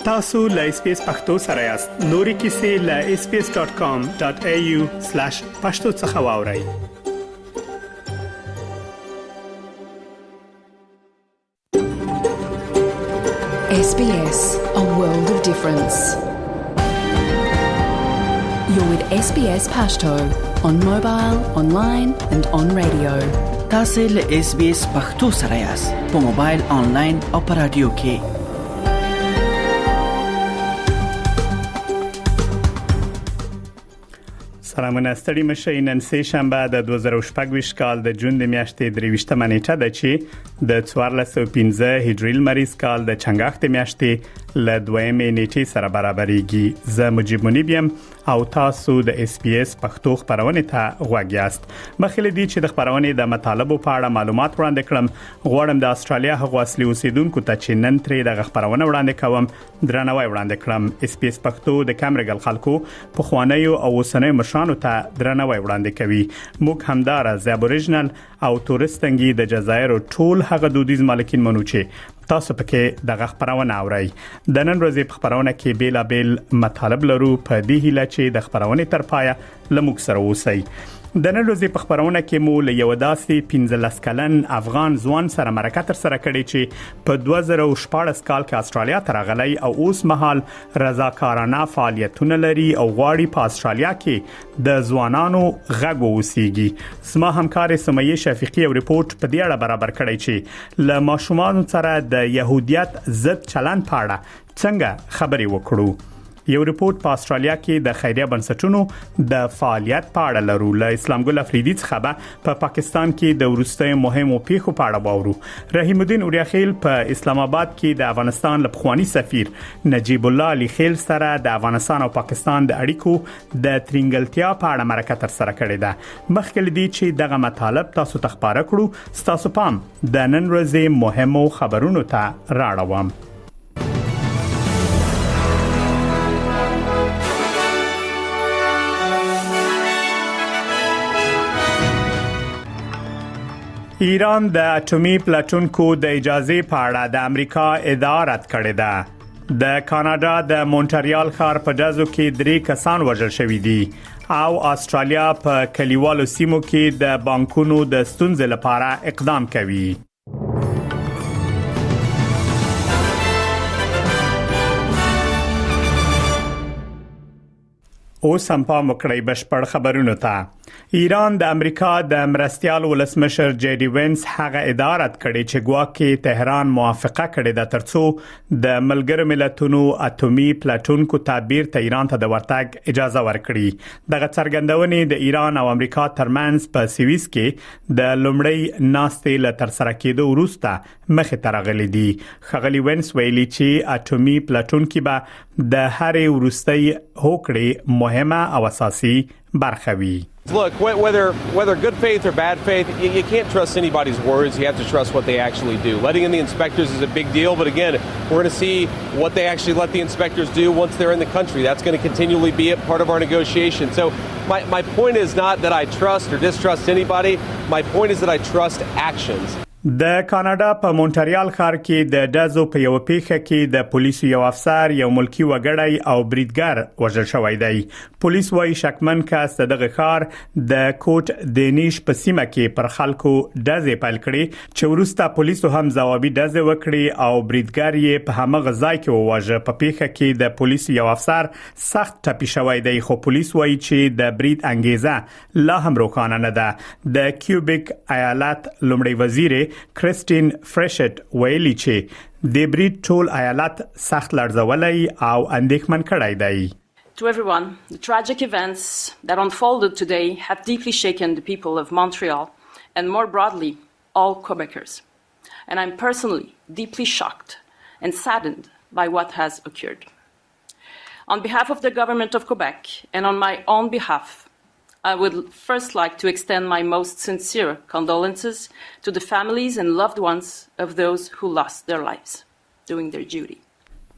tasu.lspace پښتو سره یاست. نوري کیسې له sbs.com.au/pashto څخه واورئ. SBS, a world of difference. You're with SBS Pashto on mobile, online and on radio. تاسو له SBS پښتو سره یاست په موبایل آنلاین او په رادیو کې. سلامونه ستړي مشه. نن سه شنبه د 2024 کال د جون د میاشتې 23 نیټه ده چې د 1415 هجری لمریز کال د چنګاښ د میاشتې ل 2 نیټې سره برابرېږي. زه مجيب منیبم او تاسو د SBS پښتو خبرونه ته غوږ یاست. مخکې دي چې د خبرونه د مطالبه په اړه معلومات وړاندې کړم، غواړم د استرالیا هغه اصلي اوسیدونکو ته چې نن ترې د خبرونه وړاندې کوم درناوی وړاندې کړم. SBS پښتو د کیمرګل خلکو په خوانیو او وسنۍ مشرانو ته درناوی وړاندې کوي. موږ همدار از ابوریجنل او تورستنګي د جزایر ټول هغه دودیز مالکین منو چې تاسو پکې دغه خبرونه اورئ. د نن ورځې په خبرونه کې بیلابل مطالب لرو، په دې هیله چې د خبرونه تر پایه لموږ سره اوسئ. د نن ورځې په خبرونه کې مو له یو داسې 15 کلن افغان ځوان سره مرکه تر سره کړې چې په 2014 کال کې استرالیا ته راغلی او اوس مهال رضاکارانه فعالیتونه لري او غواړي په استرالیا کې د ځوانانو غږ اوسيږي. سما همکار سمیه شفیقی یو ریپورت په دې اړه برابر کړی چې له ماشومان سره د يهودیت ضد چلند په اړه څنګه خبري وکړو. یو ریپورت په استرالیا کې د خیریه بنسټونو د فعالیت په اړه لرو. له اسلام ګل افریدي څخه په پاکستان کې د ورستۍ مهمو پیښو په اړه باورو. رحیم الدین اوریاخیل په اسلام آباد کې د افغانستان لپخوانی سفیر نجیب الله علي خیل سره د افغانستان او پاکستان د اړیکو د ترنګلتیا په اړه مرکه تر سره کړې ده. مخکې دي چې دغه مطالب تاسو ته خبره کړو، تاسو پام د نن ورځې مهمو خبرونو ته راړوم. ایران د اټومي پلاتونکو د اجازه په اړه د امریکا ادعا رد کړې ده. د کاناډا د مونټریال ښار په ډزو کې 3 کسان وژل شوي دي او استرالیا په کلیوالو سیمو کې د بانکونو د ستونزې لپاره اقدام کوي. اوس هم پام وکړئ بشپړ خبرونو ته. ایران د امریکا د مرستيال ولسمشر جی ډي وینس هغه ادعا رد کړې چې ګواکې تهران موافقه کړې ده ترڅو د ملګرو ملتونو اټومي پلاتونکو تعبیر ته ایران ته د ورتګ اجازه ورکړي. دغه څرګندونې د ایران او امریکا ترمنځ په سویس کې د لومړی ناستې له تر سره کېدو وروسته مخې ته راغلي دي. ښاغلي وینس ویلي چې اټومي پلاتونکي به د هرې وروستۍ هوکړې مهمه او اساسي برخه وي. Look, whether good faith or bad faith, you can't trust anybody's words. You have to trust what they actually do. Letting in the inspectors is a big deal, but again, we're going to see what they actually let the inspectors do once they're in the country. That's going to continually be a part of our negotiation. So my point is not that I trust or distrust anybody. My point is that I trust actions. د کاناډا په مونټریال ښار کې د ډزو په یو پیښه کې د پولیسو یو افسر یو ملکی وګړی او بریدګر وژل شوی دی. پولیس وايي شکمن کس دغه ښار د کوټ دینیش په سیمه کې پر خلکو ډزې پیل کړې چې وروسته پولیسو هم ځوابي ډزې وکړې او بریدګر یې په همغه ځای کې وواژه. په پیښه کې د پولیسو یو افسر سخت ټپي شوی دی، خو پولیس وايي چې د برید انګیزه لا هم روښانه نه ده. د کیوبیک ایالت لومړی وزیر کریستین فریشت ویلي چې د برید ټول ایالت سخت لړزولای او اندېښمن کړای دی. To everyone, the tragic events that unfolded today have deeply shaken the people of Montreal and more broadly all Quebecers. And I'm personally deeply shocked and saddened by what has occurred. On behalf of the government of Quebec and on my own behalf, I would first like to extend my most sincere condolences to the families and loved ones of those who lost their lives doing their duty.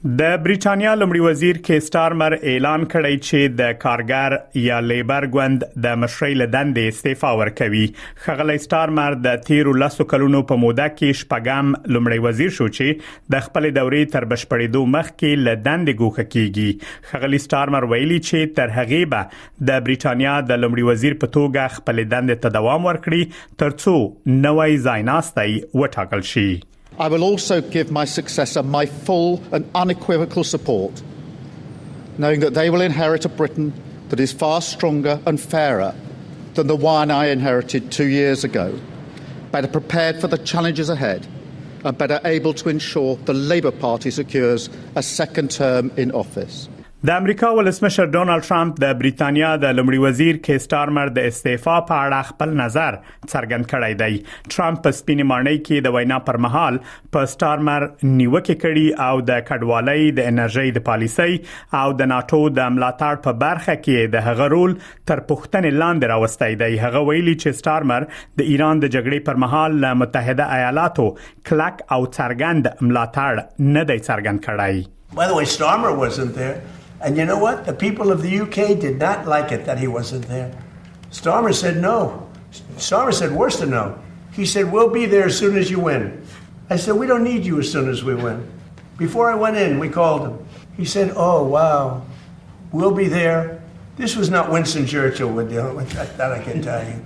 د بریټانیا لومړي وزیر کې سټارمر اعلان کړی چې د کارګر یا لیبر ګوند د مشرۍ له دندې استعفا ورکوي. ښاغلی سټارمر د تیرو 10 کلونو په موده کې شپږم لومړي وزیر شو چې د خپل دورې تر بشپړېدو مخکې له دندې ګوښه کیږي. ښاغلی سټارمر ویلي چې تر هغې به د بریټانیا د لومړي وزیر په توګه خپل دندې ته دوام ورکړي ترڅو نوی ځایناستی وټاکل شي. I will also give my successor my full and unequivocal support, knowing that they will inherit a Britain that is far stronger and fairer than the one I inherited 2 years ago, better prepared for the challenges ahead and better able to ensure the Labour Party secures a second term in office. د امریکا ولسمشر ډونالد ټرمپ د بریټانیا د لومړي وزیر کې سټارمر د استعفا په اړه خپل نظر څرګند کړی دی. ټرمپ په سپینې ماڼۍ کې د وینا پر مهال په سټارمر نیوکه کړې او د کډوالۍ د انرژي د پالیسۍ او د ناتو د ملاتړ په برخه کې د هغه رول تر پوښتنې لاندې راوستی دی. هغه ویلي چې سټارمر د ایران د جګړې پر مهال له متحده ایالاتو کلک او څرګند ملاتړ نه دی څرګند کړی. By the way, Starmer wasn't there. And you know what? The people of the UK did not like it that he wasn't there. Starmer said no. Starmer said worse than no. He said, we'll be there as soon as you win. I said, we don't need you as soon as we win. Before I went in, we called him. He said, oh, wow, we'll be there. This was not Winston Churchill we're dealing with, that I can tell you.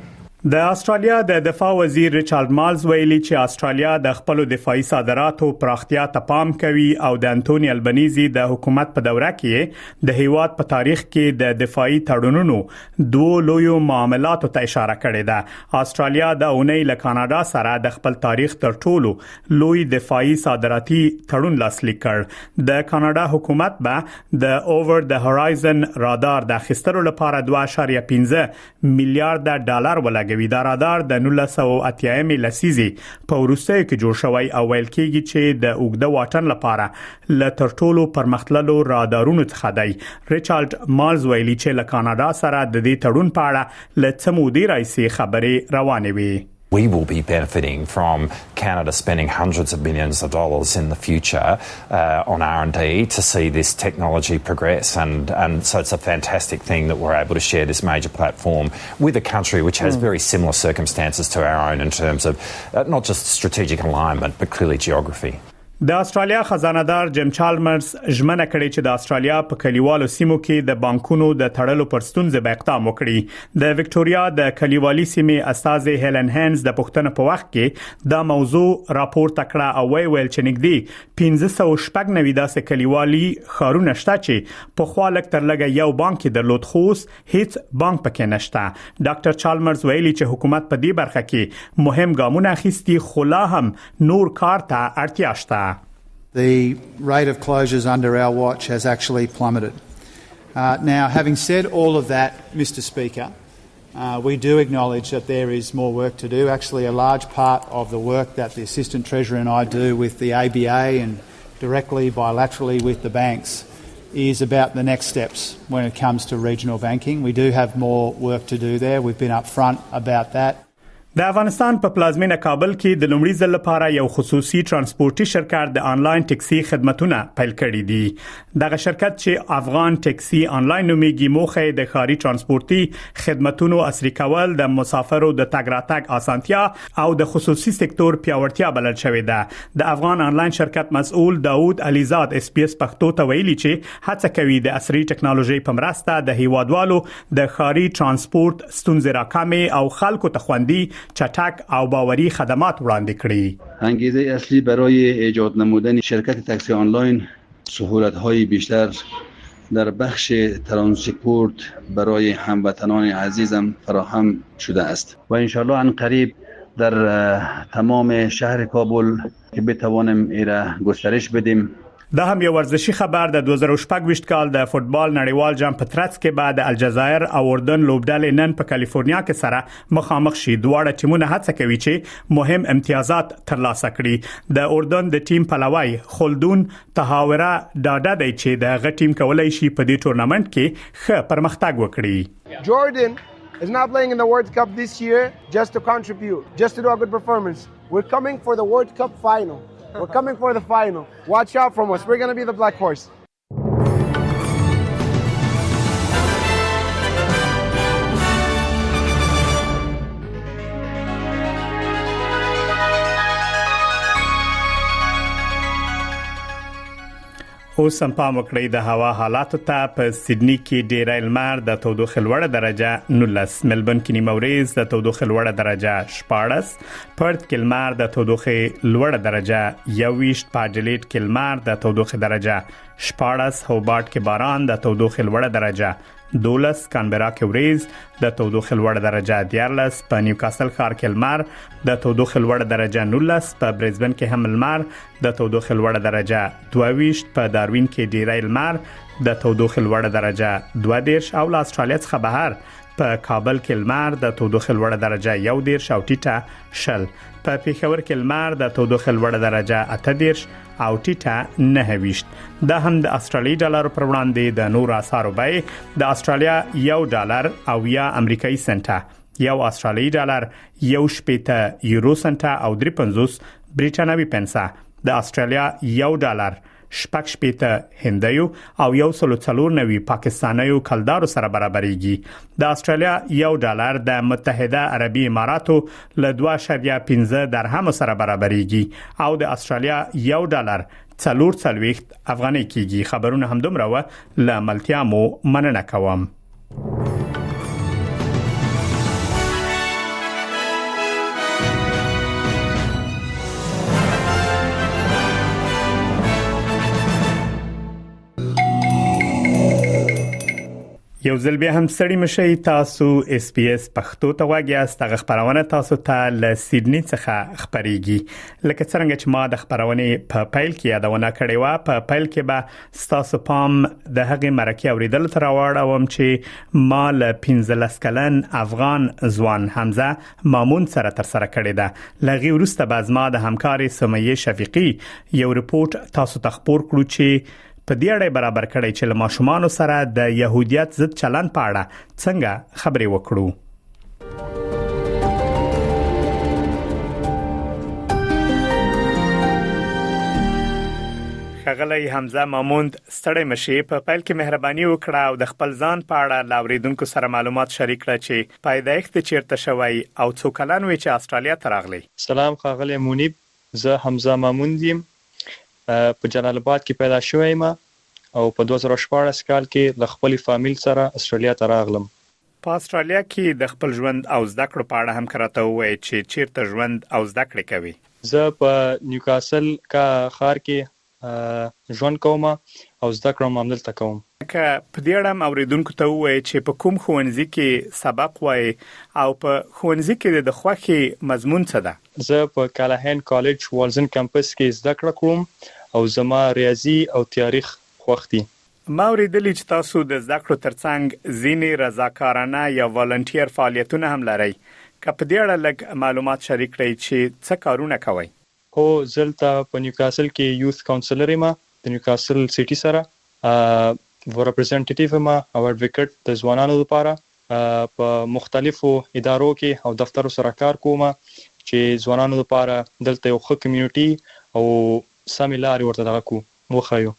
د استرالیا د دفاع وزیر ریچارډ مالز ویلي چې استرالیا د خپل دفاعي صادراتو پراختیا ته پام کوي او د انټونی البنيزي د حکومت په دوره کې د هیواد په تاریخ کې د دفاعي تړونونو دوه لویو معاملاتو ته اشاره کړې ده. استرالیا د اونۍ له کاناډا سره د خپل تاریخ تر ټولو لوی دفاعي صادراتي تړون لاسلیک کړ. د کاناډا حکومت به د اوور د هورایزن رادار د اخیستلو لپاره 2.15 میلیارډ ډالر ولګوي. دا رادار د 1980 لسیزي په وروستیو کې جوړ شوی او ویل کېږي چې د اوږده واټن لپاره ل تر ټولو پرمختللو رادارونو څخه دی. ریچارډ مالز ویلي چې له کاناډا سره د دې تړون په اړه ل څه مودې راځي خبرې روانې وي. We will be benefiting from Canada spending hundreds of millions of dollars in the future on R&D to see this technology progress, and so it's a fantastic thing that we're able to share this major platform with a country which has very similar circumstances to our own in terms of not just strategic alignment but clearly geography. د استرالیا خزانه‌دار جیم چالمرز ژمنه کړې چې د استرالیا په کلیوالو سیمو کې د بانکونو د تړلو پر ستونزې به اقدام وکړي. د وکټوريا د کلیوالي سیمې استاذ هیلن هینز د پښتنه په وخت کې دا موضوع راپورته کړه او ویل چې نږدې 1590 داسې کلیوالي خارونه شته چې په خوا لک تر لګه یو بانک درلود خو هیڅ بانک پکې نشته. ډاکټر چالمرز ویلي چې حکومت په دې برخه کې مهم ګامونه اخیستي خو لا هم نور کار ته اړتیا شته. The rate of closures under our watch has actually plummeted. Now, having said all of that, Mr. Speaker, we do acknowledge that there is more work to do. Actually, a large part of the work that the Assistant Treasurer and I do with the ABA and directly bilaterally with the banks is about the next steps when it comes to regional banking. We do have more work to do there. We've been upfront about that. د افغانستان په پلازمینه کابل کې د لومړي ځل لپاره یو خصوصي ترانسپورتي شرکت د انلاین ټکسي خدماتونه پیل کړي دي. دغه شرکت چې افغان ټکسي انلاین نومیږي موخه د ښاري ترانسپورتي خدماتونو عصري کول، د مسافرو د تګ راتګ اسانتیا او د خصوصي سکتور پیاوړتیا بلل شوې ده. د افغان انلاین شرکت مسؤل داوود علیزاد اس پی اس پښتو ته ویلي چې هڅه کوي د عصري ټکنالوژي په مرسته د هیوادوالو د ښاري ترانسپورت ستونزې راکمي او خلکو ته خوندي چټک او باوري خدمات وړاندې کړي. انگیزه اصلی برای ایجاد نمودن شرکت تاکسی آنلاین سهولت‌های بیشتر در بخش ترانسپورت برای هموطنان عزیزم فراهم شده است و انشالله عن قریب در تمام شهر کابل که بتوانیم ایره گسترش بدیم. دا هم یو ورزشي خبر د 2024 کال د فوتبال نړیوال جام په ترڅ کې بعد الجزایر او اردن لوبډلې نن په کالیفورنیا کې سره مخامخ شي. دواړه ټیمونه هڅه کوي چې مهم امتیازات ترلاسه کړي. د اردن د ټیم پلوی خلدون تهاوره ډاډه دی چې د غ ټیم کولای شي په دې ټورنمنت کې ښه پرمختګ وکړي. Jordan is not playing in the World Cup this year just to contribute, just to do a good performance. We're coming for the World Cup final. We're coming for the final. Watch out from us. We're going to be the black horse. اوس هم پام وکړئ د هوا حالاتو ته. په سیدنی کې ډیری لمر د تودوخې لوړه درجه 19، ملبورن کې نیمه ورځ د تودوخې لوړه درجه 14، پرت کې لمر د تودوخې لوړه درجه 21، په اډلېډ کې لمر د تودوخې درجه 14، هوبارت کې باران د تودوخې لوړه درجه 12، کانبرا کې ورځ د تودوخې لوړه درجه 14، په نیوکاسل ښار کې لمر د تودوخې لوړه درجه 19، په برزبن کې هم لمر د تودوخې لوړه درجه 22، په داروین کې ډیری لمر د تودوخې لوړه درجه 22، او له استرالیا څخه بهر په کابل کې لمر د تودوخې لوړه درجه 11 او ټیټه 20، په پیښور کې لمر د تودوخې لوړه درجه 18 او ټیټه 29. دا هم د استرالی ډالر پر وړاندې د نور اسعارو بیه: د استرالیا $1 او یا امریکایي سنټه، یو استرالی ډالر 1.80 یورو سنټه او 3.50 بریټانوي پنسه، د استرالیا $1 شپږ هندیو او 140 پاکستانیو کلدارو سره برابرېږي. د استرالیا $1 د متحده عربي اماراتو له 2.15 درهم سره برابرېږي او د استرالیا $1 40 افغانۍ کېږي. خبرونه هم دومره و. له ملتیا مو مننه کوم. یو ځل بیا هم ستړي مشئ. تاسو اس پی اس پښتو ته وګورئ. هغه خبرونه تاسو ته له سیدنی څخه خبريږي. لکه څنګه چې ما د خبرونې په پیل کې یادونه کړې و، په پیل کې به تاسو پام د هغه مرکه اوریدل تر واړوم چې ما له 15 کلن افغان ځوان حمزه مامون سره تر سره کړې ده. لغي ورسته باز ما د همکاري سمیه شفیقی یو رپورت تاسو ته خبر کړو چې په دې اړه برابر کړی چې له ماشومان سره د يهودیت ضد چلن په اړه څنګه خبرې وکړو. ښاغلی حمزه ماموند، ستړی مشي. په پیل کې مهرباني وکړه او د خپل ځان په اړه لاوریدونکو سره معلومات شریک کړه چې پیدایښت چیرته شوی او څو کلن وی چې استرالیا ته راغلی. سلام ښاغلی منیب، زه حمزه ماموند یم. په جلال آباد کې پیدا شوم او په 2014 کال کې له خپل فامیل سره استرالیا ته راغلم. په استرالیا کې د خپل ژوند او زده کړو په اړه هم کراته وای چې چیرته ژوند او زده کړې کوي. زه په نیوکاسل ښار کې ژوند کوم او زده کړم عملته کوم. که په دې اړه اوریدونکو ته وای چې په کوم ښوونځي کې سبق وای او په ښوونځي کې د خوښي مضمون څه ده؟ زه په کالاهن کالج والزن کمپس کې زده کړه کوم او زما ریاضي او تاریخ خوښ دي. ما اوریدلی چې تاسو د زده کړو ترڅنګ ځینې رضاکارانه یا والنټیر فعالیتونه هم لرئ. که په دې اړه لږ معلومات شریک کړئ چې څه کارونه کوئ؟ هو، زلته په نیوکاسل کې یوث کونسلر یم د نیوکاسل سیټي سره، ریپرزنټیټیو ما او اډوکیټ د ځوانانو لپاره په مختلفو ادارو کې او دفترو سره کار کوم چې ځوانانو لپاره دلته یو ښه کمیونټي او سمې لارې ورته دغه کو وخایو.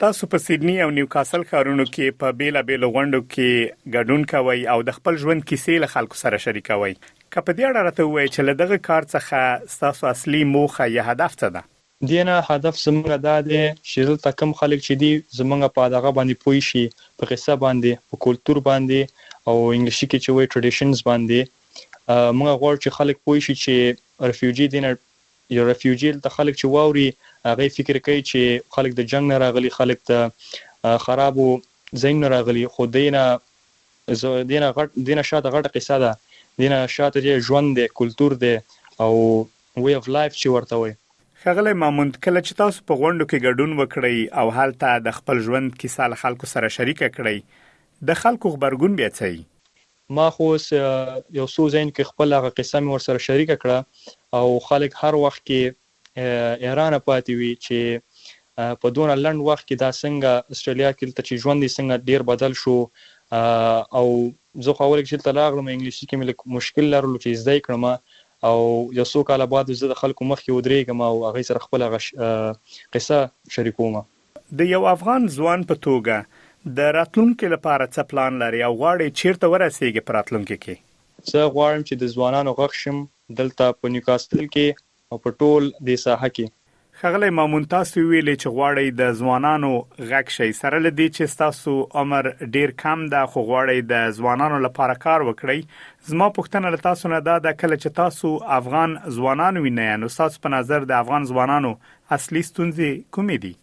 تاسو په سیدنی او نیوکاسل ښارونو کې په بیلابېلو غونډو کې ګډون کوئ او د خپل ژوند کیسې له خلکو سره شریکوئ. که په دې اړه راته ووایئ چې له دغه کار څخه ستاسو اصلي موخه یا هدف څه ده؟ دینه هدف زموږ دا دی چې دلته کوم خلک چې دي زموږ په دغه باندې پوي شي، په قصه باندې، په کلچر باندې او انګلیسي کې چې وایي ټریډیشنز باندې. موږ غواړو چې خلک پوي شي چې ریفیوجی دینه یو ریفیوجی ته خلک چې واوري هغه فکر کوي چې خلک د جنگ نه راغلي، خلک ته خرابو ځای نه راغلي، خو دینه شاته غټه قصه ده، دینه شاته ژوند دی، کلچر دی او وی اف لایف چې ورته وایي. ښاغلی ماموند، کله چې تاسو په غونډو کې ګډون وکړئ او هلته د خپل ژوند کیسه له خلکو سره شریکه کړئ، د خلکو خبرګون بیا څه وي؟ ما خو یو څو ځین کې خپل هغه قصه مې ورسره شریکه کړه او خلک هر وخت کې حیرانه پاتې وي چې په دونه لنډ وخت کې دا څنګه استرالیا کې چې ژوند یې څنګه ډیر بدل شو. او زه خو اول کې چې راغلم انګلیسي کې مې مشکل لرلو چې زده کړم، او یو څو کال بعد زه د خلکو مخ کې ودرېږم او هغه سره خپل قصه شریکوم. د یو افغان ځوان په توګه د راتلونکو لپاره څه پلان لري او غواړي چیرته ورسیږي په راتلونکو کې؟ زه غواړم چې د ځوانانو غږ شم دلته په نیوکاسټل کې او په ټول د ساحه کې. ښاغلی مامون، تاسو ویلې چې غواړئ د ځوانانو غږ شئ، سره له دې چې ستاسو عمر ډیر کم ده خو غواړئ د ځوانانو لپاره کار وکړئ. زما پوښتنه له تاسو نه ده کله چې تاسو افغان ځوانان وینئ نو تاسو په نظر د افغان ځوانانو اصلي ستونزې کومې دي؟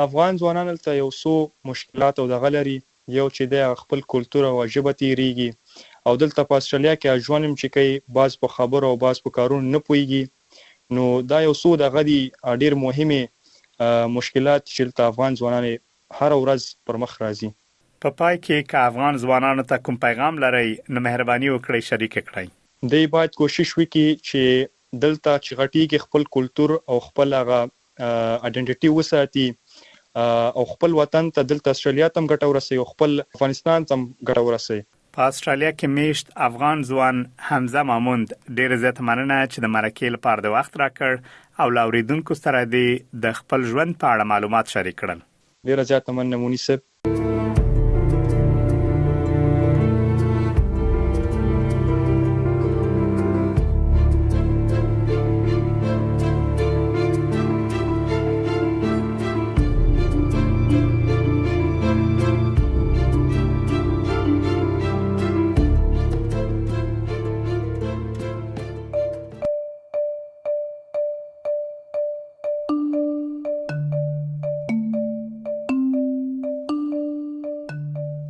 افغان ځوانان ته یو څو مشکلات او دغه لري. یو چې د خپل کلتور او ژبه تیریږي او دلته په استرالیا کې ژوند چې کوي باز په خبرو او باز په کارونو نه پويږي. نو دا یو څو د غدي ډیر مهمه مشکلات چې د افغان ځوانانو هر ورځ پر مخ راځي. په پای کې که افغان ځوانانو ته کوم پیغام لري نو مهرباني وکړئ شریک کړئ. دوی باید کوشش وکړي چې دلته چې غټي خپل کلتور او خپل هغه ایډنټیټي وساتي او خپل وطن ته دلته استرالیا ته ګټه ورسوي او خپل افغانستان ته ګټه ورسوي. په استرالیا کې میشت افغان ځوان حمزه ماموند ډېر زیات مننه چې د مرکې لپاره د وخت راکړ او لاوریدونکو سره د خپل ژوند په اړه معلومات شریک کړل. ډېر زیات مننه منیسب.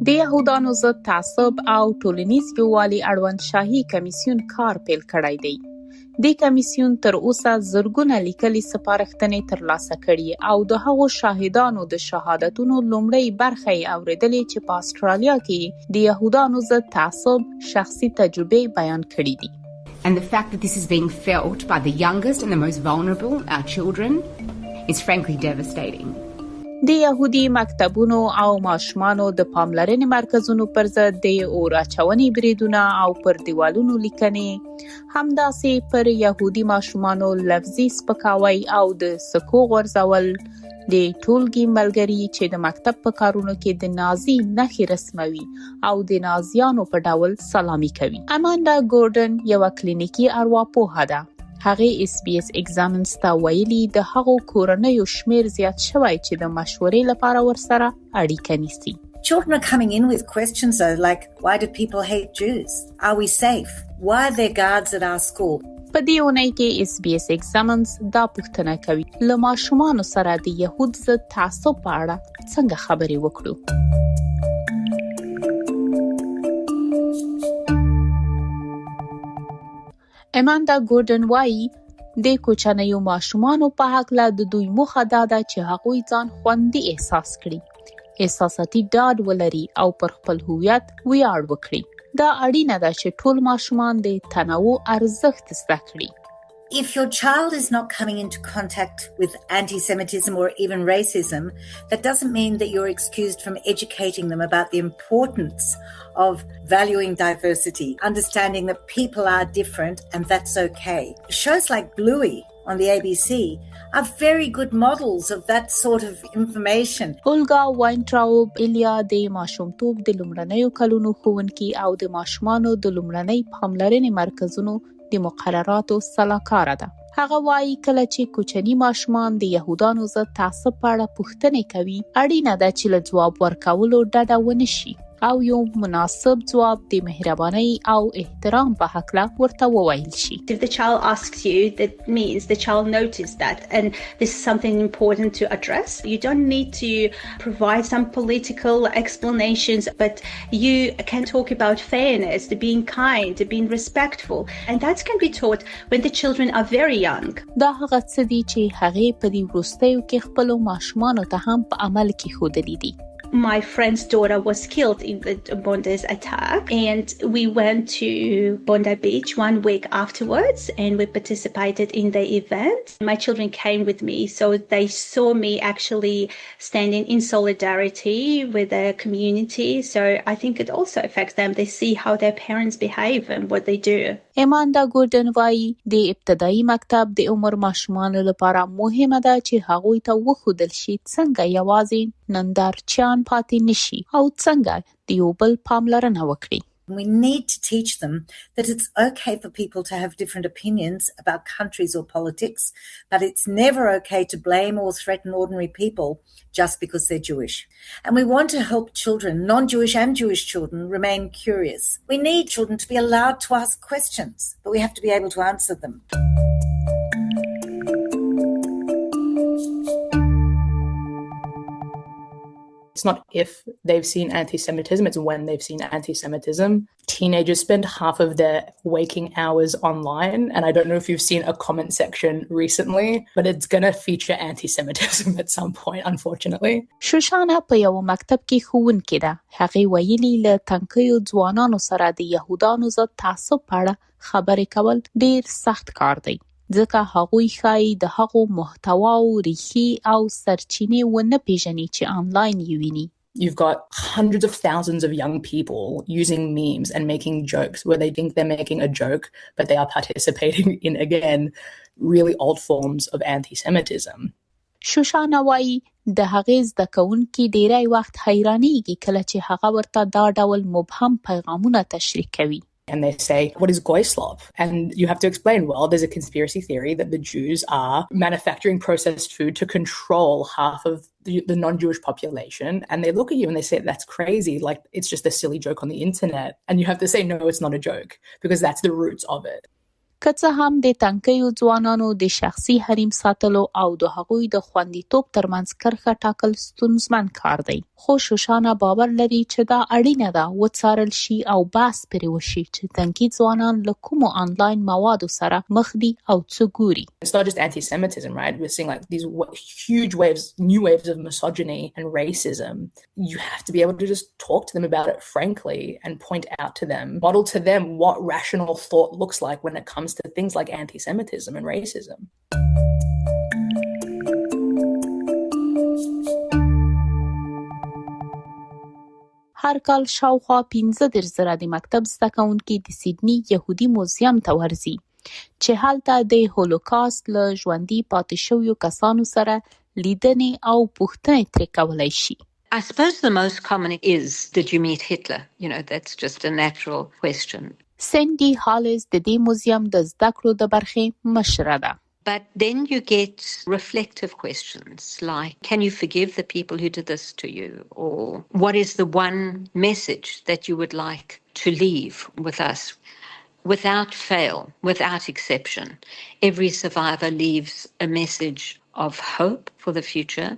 د یهودانو ضد تعصب او ټولنیز یووالي اړوند شاهي کمیسیون کار پیل کړی دی. د کمیسیون تر اوسه زرګونه لیکلي سپارښتنې ترلاسه کړي او د هغو شاهدانو د شهادتونو لومړی برخه یې اوریدلې چې په استرالیا کې د یهودانو ضد تعصب شخصي تجربې بیان کړي دي. And the fact that this is being felt by the youngest and the most vulnerable, our children, is frankly devastating. د يهودي مکتبونو او ماشومانو د پاملرنې مرکزونو پر ضد د اور اچونې بریدونه او پر دیوالونو لیکنې همداسې پر يهودي ماشومانو لفظي سپکاوی او د سکو غورځول د ټولګي ملګري چې د مکتب په کارونو کې د نازي نښې رسموي او د نازیانو په ډول سلامي کوي. اماندا ګورډن یو کلینیکي ارواپوهه ده. هغه SBS Examines ته ویلي د هغو کورنیو شمیر زیات شوی چې د مشورې لپاره ورسره اړیکه نیسي. Children are coming in with questions like, why do people hate Jews? Are we safe? Why are there guards at our school? په دې اونۍ کې SBS Examines دا پوښتنه کوي له ماشومانو سره د يهود ضد تعصب په اړه څنګه خبرې وکړو. اماندا ګورډن وايي د کوچنیو ماشومانو په حق له د دوی موخه دا ده چې هغوی ځان خوندي احساس کړي، احساساتي ډاډ ولري او پر خپل هویت ویاړ وکړي. دا اړینه ده چې ټول ماشومان د تنوع ارزښت زده کړي. If your child is not coming into contact with anti-Semitism or even racism, that doesn't mean that you're excused from educating them about the importance of valuing diversity, understanding that people are different and that's okay. Shows like Bluey on the ABC are very good models of that sort of information. اولګا واینټراوب الیا د ماشومتوب د لومړنیو کلونو ښوونکي او د ماشومانو د لومړنۍ پاملرنې مرکزونو د مقرراتو سلاکاره ده. هغه وايي کله چې کوچني ماشومان د يهودانو ضد تعصب په اړه پوښتنې کوي اړینه ده چې له ځواب ورکولو ډډه ونه شي او یو مناسب ځواب د مهرباني او احترام په حق له ورته وویل شي. If the child asks you, that means the child noticed that and this is something important to address. You don't need to provide some political explanations, but you can talk about fairness, to being kind, to being respectful, and that can be taught when the children are very young. دا هغه څه دي چې هغه په دې وروستیو کې خپل ماشومانو ته هم په عمل کې ښودلي دي. My friend's daughter was killed in the Bondi's attack, and we went to Bondi Beach 1 week afterwards, and we participated in the event. My children came with me, so they saw me actually standing in solidarity with the community. So I think it also affects them. They see how their parents behave and what they do. اماندا ګورډن وايي د ابتدایي مکتب د عمر ماشومانو لپاره مهمه ده چې هغوی ته وښودل شي څنګه یوازې نندارچیان پاتې نشي او څنګه د یو بل پاملرنه وکړي. We need to teach them that it's okay for people to have different opinions about countries or politics, but it's never okay to blame or threaten ordinary people just because they're Jewish. And we want to help children, non-Jewish and Jewish children, remain curious. We need children to be allowed to ask questions, but we have to be able to answer them. It's not if they've seen anti-Semitism, it's when they've seen anti-Semitism. Teenagers spend half of their waking hours online, and I don't know if you've seen a comment section recently, but it's going to feature anti-Semitism at some point, unfortunately. شوشانا په یو مکتب کې ښوونکې ده. هغې ویلي له تنکیو ځوانانو سره د یهودانو ضد تعصب په اړه خبرې کول ډېر سخت کار دی. ځکه هغوی ښایي د هغو محتواو ریښې او سرچینې ونه پیژني چې آنلاین یې ویني. You've got hundreds of thousands of young people using memes and making jokes where they think they're making a joke, but they are participating in, again, really old forms of anti-Semitism. شوشانا وايي د هغې زده کوونکي ډیری وخت حیرانېږي کله چې هغه ورته دا ډول مبهم پیغامونه تشریح کوي. And they say, what is Goyslov? And you have to explain, well, there's a conspiracy theory that the Jews are manufacturing processed food to control half of the non-Jewish population. And they look at you and they say, that's crazy. Like, it's just a silly joke on the internet. And you have to say, no, it's not a joke, because that's the roots of it. که څه هم د تنکیو ځوانانو د شخصي حریم ساتلو او د هغوی د خوندیتوب ترمنځ کرښه ټاکل ستونزمن کار دی، خو شوشانا باور لري چې دا اړینه ده وڅارل شي او بحث پرې وشي چې تنکي ځوانان له کومو آنلاین موادو سره مخ دي او څه ګوري. It's not just anti-Semitism, right? We're seeing like these huge waves, new waves of misogyny and racism. You have to be able to just talk to them about it frankly and point out to them, model to them what rational thought looks like when it comes to things like anti-Semitism and racism. هر کال شاوخوا 15,000 د مکتب زده کوونکي د سیدنی یهودي موزیم ته ورځي چې هلته د هولوکاست له ژوندي پاتې شویو کسانو سره لیدنې او پوښتنې ترې کولی شي. I suppose the most common is, did you meet Hitler? You know, that's just a natural question. سینډي هالز د دې موزیم د زده کړو د برخې مشره ده. But then you get reflective questions like, can you forgive the people who did this to you? Or what is the one message that you would like to leave with us? Without fail, without exception, every survivor leaves a message of hope for the future.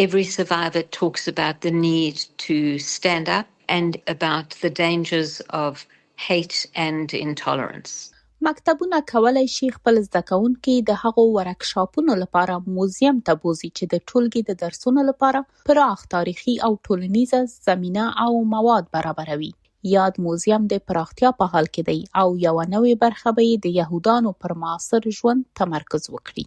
Every survivor talks about the need to stand up and about the dangers of hate and intolerance. مکتبونه کولای شي خپل زده کوونکي د هغو ورکشاپونو لپاره موزیم ته بوزي چې د ټولګي د درسونو لپاره پراخ تاریخي او ټولنیزه زمینه او مواد برابروي. یاد موزیم د پراختیا په حال کې دی او یو نوې برخه به د یهودانو پر معاصر ژوند تمرکز وکړي.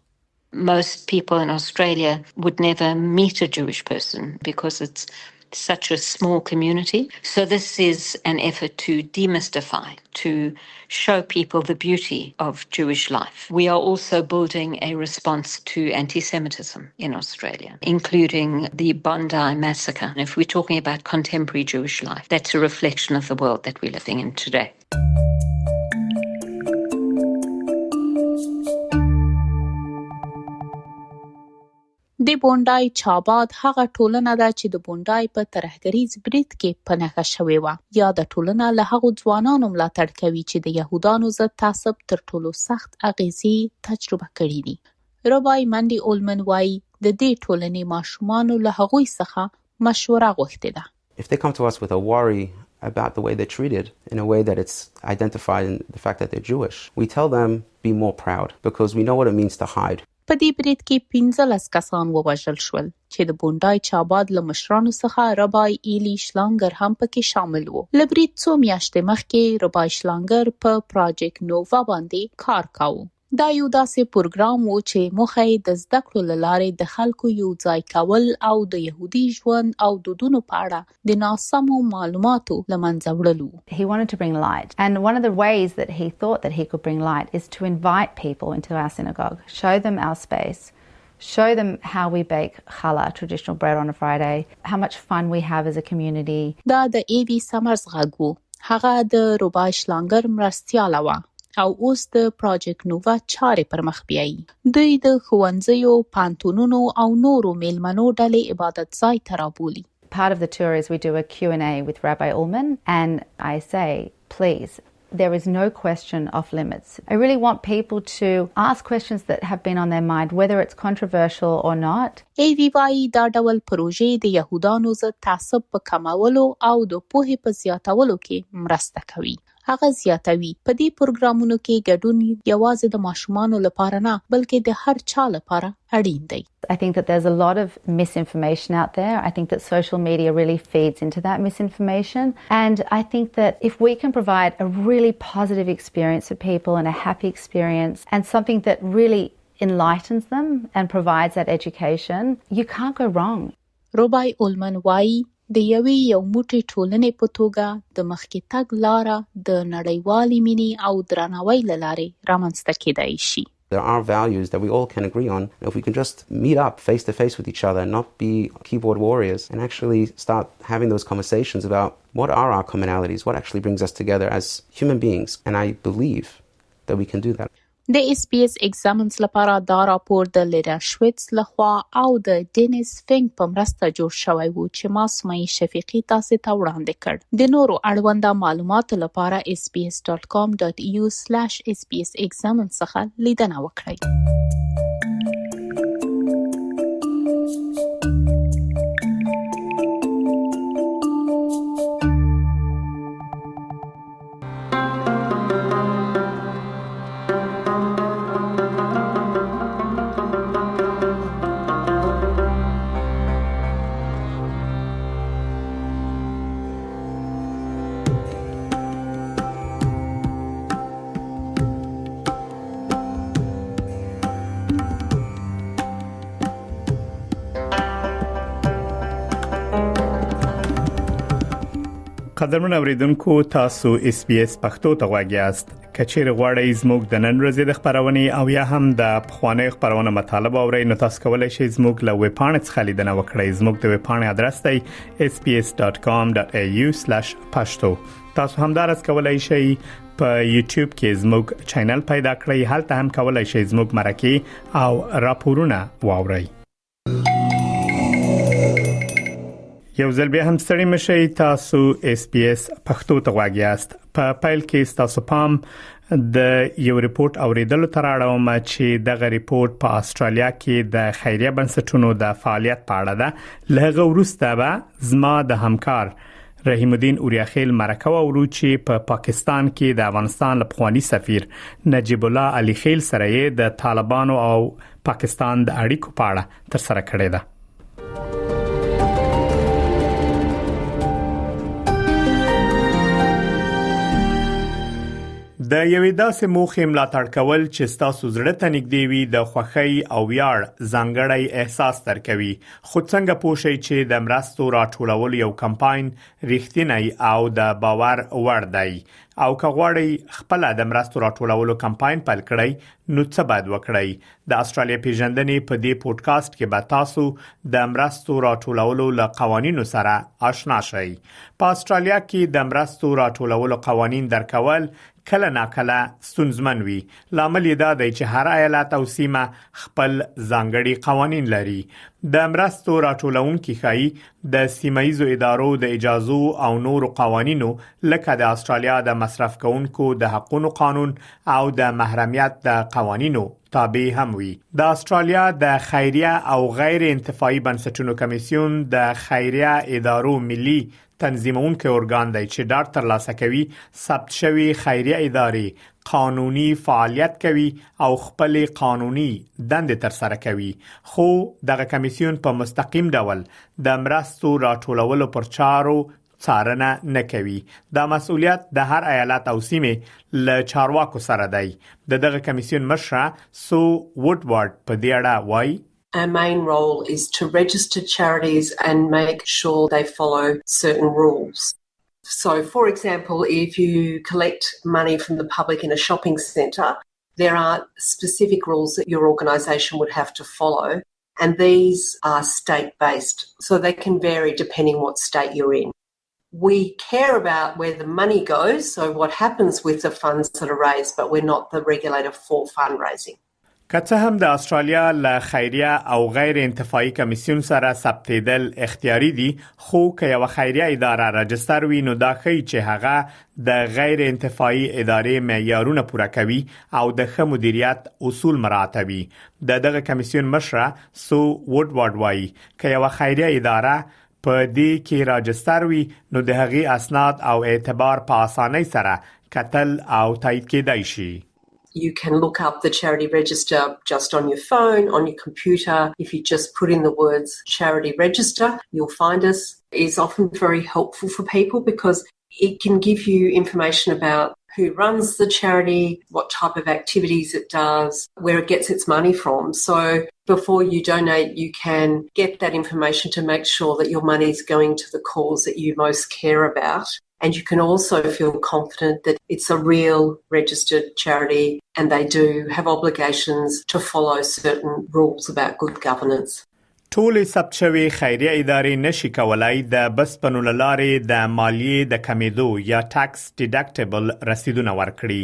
Most people in Australia would never meet a Jewish person because it's such a small community. So this is an effort to demystify, to show people the beauty of Jewish life. We are also building a response to anti-Semitism in Australia, including the Bondi massacre. And if we're talking about contemporary Jewish life, that's a reflection of the world that we're living in today. د بونډای چاباد هغه ټولنه ده چې د بونډای په ترهګریز برید کې په نښه شوې وه. یا د ټولنه له هغو ځوانانو ملاتړ کوي چې د یهودانو ضد تعصب تر ټولو سخت اغېزې تجربه کړي دي. ربای منډي اولمن وایي د دې ټولنې ماشومانو له هغوی څخه مشوره غوښتې ده. If they come to us with a worry about the way they're treated in a way that it's identified in the fact that they're Jewish, we tell them be more proud because we know what it means to hide. په دې برید کې 15 کسان ووژل شول چې د بونډای چاباد له مشرانو څخه ربای ایلی شلانګر هم پکې شامل وو. له برید څو میاشتې مخکې ربای شلانګر په پروجیکټ نووا باندې کار کاوه. دا یو داسې پروګرام و چې موخه یې د زده کړو له لارې د خلکو یو ځای کول او د يهودي ژوند او دودونو په اړه د ناسمو معلوماتو له منځه وړلو. He wanted to bring light, and one of the ways that he thought that he could bring light is to invite people into our synagogue, show them our space, show them how we bake challah, traditional bread on a Friday, how much fun we have as a community. دا د ایوی سمرز غږ و. هغه د ربای شلانګر مرستیاله وه او اوس د پروجیکټ نووا چارې پر مخ بیایي. دوی د ښوونځیو، پانتونونو او نورو میلمنو ډلې عبادت ځای ته رابولي. Part of the tour is we do a Q&A with Rabbi Ullman, and I say, please, there is no question off limits. I really want people to ask questions that have been on their mind, whether it's controversial or not. ایوی وايي دا ډول پروژې د يهودانو ضد تعصب په کمولو او د پوهې په زیاتولو کې مرسته کوي. هغه زیاتوي په دې پروګرامونو کې ګډون یوازې د ماشومانو لپاره نه بلکې د هر چا لپاره اړین دی. I think that there's a lot of misinformation out there. I think that social media really feeds into that misinformation. And I think that if we can provide a really positive experience for people and a happy experience and something that really enlightens them and provides that education, you can't go wrong. ربای اولمن وايي د یوې یو موټی ټولنې په توګه د مخکې تګ لاره د نړیوالې مینې او درناوي له لارې رامنځته کېدای شي. There are values that we all can agree on. If we can just meet up face to face with each other and not be keyboard warriors and actually start having those conversations about what are our commonalities, what actually brings us together as human beings. And I believe that we can do that. د SBS Examens لپاره دا راپور د لیرا شویتس لخوا او د ډینیس فینګ په مرسته جوړ شوی و چې ما سمای شفیقی تاسو ته وړاندې کړ. د نورو اړونده معلوماتو لپاره sbs.com.au/SBS Examens څخه لیدنه وکړئ. قدرمن اوریدونکو تاسو SBS پښتو ته غوږ یاست. کچیر غواړئ زموږ د نن ورځې د خبرونې او یا هم د پخوانۍ خبرونو مطالب اورئ نو تاسو کولی شئ زموږ له ویب پاڼې څخه لیدنه وکړئ. زموږ د ویب پاڼې ادرس دی sbs.com.au/pashto. تاسو همدارس کولی شئ په یوټیوب کې زموږ چینل پیدا کړئ. هلته هم کولی شئ زموږ مرکې او راپورونه واورئ. یو ځل بیا هم ستړي مشئ. تاسو SBS پښتو ته غوږ یاست. په پیل کې تاسو پام د یو ریپورت اوریدلو تر اړوم چې دغه ریپورت په استرالیا کې د خیریه بنسټونو د فعالیت په اړه ده. لهغه وروسته به زما د همکار رحیم الدین اوریاخیل مرکه ورو چې په پاکستان کې د افغانستان لپاره سفیر نجیب الله علي خیل سره د طالبانو او پاکستان د اړیکو په اړه تر سره کړې ده. د یوې داسې موخې ملاتړ کول چې تاسو زړه ته نږدې وي د خوښۍ او ویاړ ځانګړی احساس درکوي. خو څنګه پوښی چې د مرستو راټولول یو کمپاین ریښتینی او د باور وړ دی او که غواړئ خپل د مرستو راټولولو کمپاین پیل کړئ نو څه باید وکړئ؟ د استرالیا پیژندنې په دې پودکاسټ کې به تاسو د مرستو راټولولو له قوانینو سره آشنا شئ. په استرالیا کې د مرستو راټولولو قوانین درکول کله ناکله ستونزمن وي. لامل یې دا دی چې هر ایالت او سیمه خپل ځانګړي قوانین لري. د مرستو راټولونکي ښایي د سیمایي ادارو د اجازو او نورو قوانینو لکه د استرالیا د مصرف کوونکو د حقوقو قانون او د محرمیت د قوانینو تابع هم وي. د استرالیا د خیریه او غیر انتفاعي بنسټونو کمیسیون د خیریه ادارو ملي تنظیمونکي ارګان دی چې ډاټ ترلاسه کوي ثبت شوی خیریه ادارې قانوني فعالیت کوي او خپل قانوني دندې ترسره کوي، خو دغه کمیسیون په مستقیم ډول د مرستو راټولولو پر چارو څارنه نه کوي. دا مسؤلیت د هر ایالت او سیمې له چارواکو سره دی. دغه کمیسیون مشره سو ووډوارد په دې اړه وایي: Our main role is to register charities and make sure they follow certain rules. So, for example, if you collect money from the public in a shopping centre, there are specific rules that your organisation would have to follow, and these are state-based, so they can vary depending what state you're in. We care about where the money goes, so what happens with the funds that are raised, but we're not the regulator for fundraising. که څه هم د استرالیا له خیریه او غیر انتفاعي کمیسیون سره ثبتېدل اختیاري دي، خو که یو خیریه اداره راجستر وي نو دا ښیي چې هغه د غیر انتفاعي ادارې معیارونه پوره کوي او د ښه مدیریت اصول مراعاتوي. دغه کمیسیون مشره سو ووډوارد وایي که یو خیریه اداره په دې کې راجستر وي نو د هغې اسناد او اعتبار په اسانۍ سره کتل او تایید کېدای شي. You can look up the charity register just on your phone, on your computer. If you just put in the words charity register, you'll find us. It's often very helpful for people because it can give you information about who runs the charity, what type of activities it does, where it gets its money from. So before you donate, you can get that information to make sure that your money is going to the cause that you most care about. And you can also feel confident that it's a real registered charity and they do have obligations to follow certain rules about good governance. ټول ثبت شوی خیریه ادارې نشي کولای د بسپنو لارې د مالیې د کمیدو یا ټاکس ډیډکټیبل رسیدونه ورکړي.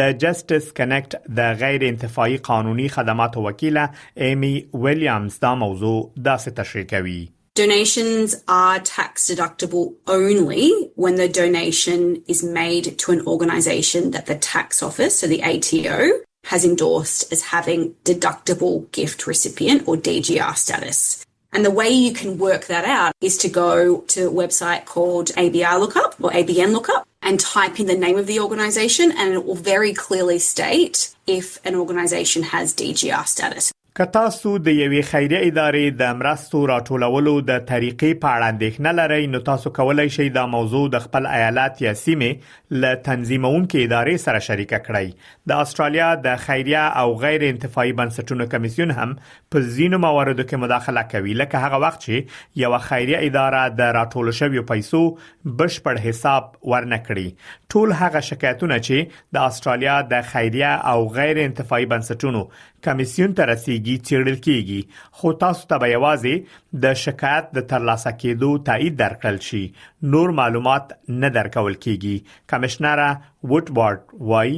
د جسټس کنیکټ د غیر انتفاعي قانوني خدماتو وکیله ایمی ویلیامز دا موضوع داسې تشریح کوي. Donations are tax deductible only when the donation is made to an organisation that the tax office, so the ATO, has endorsed as having deductible gift recipient or DGR status. And the way you can work that out is to go to a website called ABR Lookup or ABN Lookup and type in the name of the organisation, and it will very clearly state if an organisation has DGR status. که تاسو د یوې خیریه ادارې د مرستو راټولولو د طریقې په اړه اندېښنه لرئ نو تاسو کولای شئ دا موضوع د خپل ایالت یا سیمې له تنظیمونکو ادارې سره شریکه کړئ. د استرالیا د خیریه او غیر انتفاعي بنسټونو کمیسیون هم په ځینو مواردو کې مداخله کوي، لکه هغه وخت چې یو خیریه اداره د راټول شویو پیسو بشپړ حساب ورنکړي. ټول هغه شکایتونه چې د استرالیا د خیریه او غیر انتفاعي بنسټونو کمیسیون ته رسیږي څېړل کیږي، خو تاسو ته به یوازې د شکایت د ترلاسه کېدو تایید درکړل شي، نور معلومات نه درکول کیږي. کمشنره ووډوارد وایي: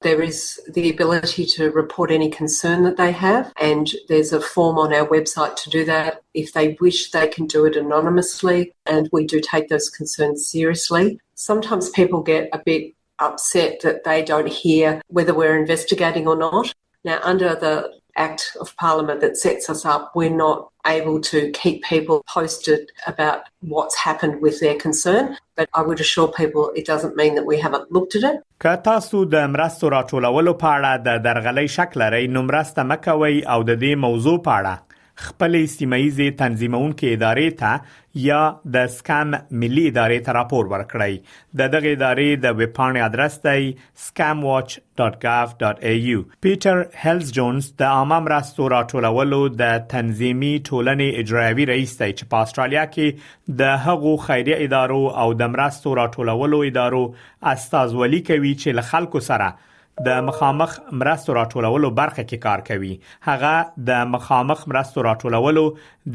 There is the ability to report any concern that they have, and there's a form on our website to do that. If they wish, they can do it anonymously, and we do take those concerns seriously. Sometimes people get a bit upset that they don't hear whether we're investigating or not. Now, under the Act of Parliament that sets us up, we're not able to keep people posted about what's happened with their concern, but I would assure people it doesn't mean that we haven't looked at it. که تاسو د مرستو راټولولو په اړه د درغلۍ شک لرئ نو مرسته مکوئ او د دې موضوع په اړه خپلې سیمه‌ییزې تنظیمونکو ادارې ته یا د سکام ملي ادارې ته راپور ورکړئ. دغه ادارې د ویب پاڼې ادرس دی scamwatch.gov.au. پیټر هیلز جونز د عامه مرستو راټولولو د تنظیمي ټولنې اجرایوي رئیس دی چې په استرالیا کې د هغو خیریه ادارو او د مرستو راټولولو ادارو استازولي کوي چې له خلکو سره د مخامخ مرستو راټولولو برخه کې کار کوي. هغه د مخامخ مرستو راټولولو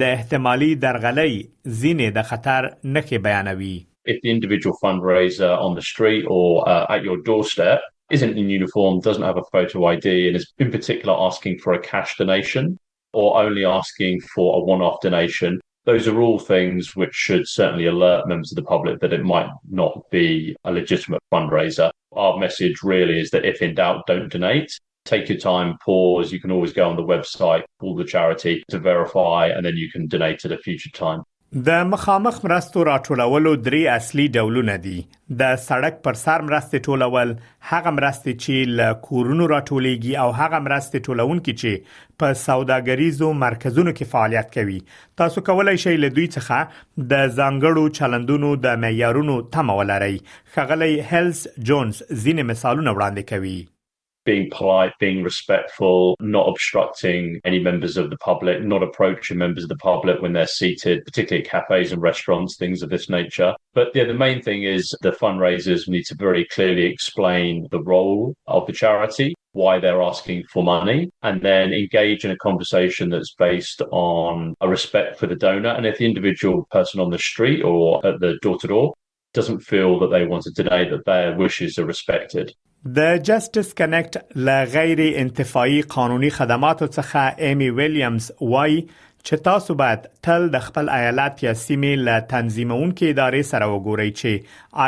د احتمالي درغلۍ ځینې د خطر نښې بیانوي. If the individual fundraiser on the street or at your doorstep isn't in uniform, doesn't have a photo ID, and is in particular asking for a cash donation or only asking for a one-off donation, those are all things which should certainly alert members of the public that it might not be a legitimate fundraiser. Our message really is that if in doubt, don't donate. Take your time, pause. You can always go on the website, call the charity to verify, and then you can donate at a future time. د مخامخ مرستو راټولولو 3 اصلي ډولونه دي. د سړک پر سر مرستې ټولول، هغه مرستې چې له کورونو راټولېږي او هغه مرستې ټولونکي چې په سوداګریزو مرکزونو کې فعالیت کوي. تاسو کولای شئ له دوی څخه د ځانګړو چلندونو د معیارونو تمه ولرئ. ښاغلی هیلز جونز ځینې مثالونه وړاندې کوي. Being polite, being respectful, not obstructing any members of the public, not approaching members of the public when they're seated, particularly at cafes and restaurants, things of this nature. But the main thing is the fundraisers need to very clearly explain the role of the charity, why they're asking for money, and then engage in a conversation that's based on a respect for the donor. And if the individual person on the street or at the door-to-door doesn't feel that they want to donate, that their wishes are respected. د جسټس کنیکټ له غیر انتفاعي قانوني خدماتو څخه ایمی ویلیامز وایي چې تاسو باید تل د خپل ایالت یا سیمې له تنظیمونکو ادارې سره وګورئ چې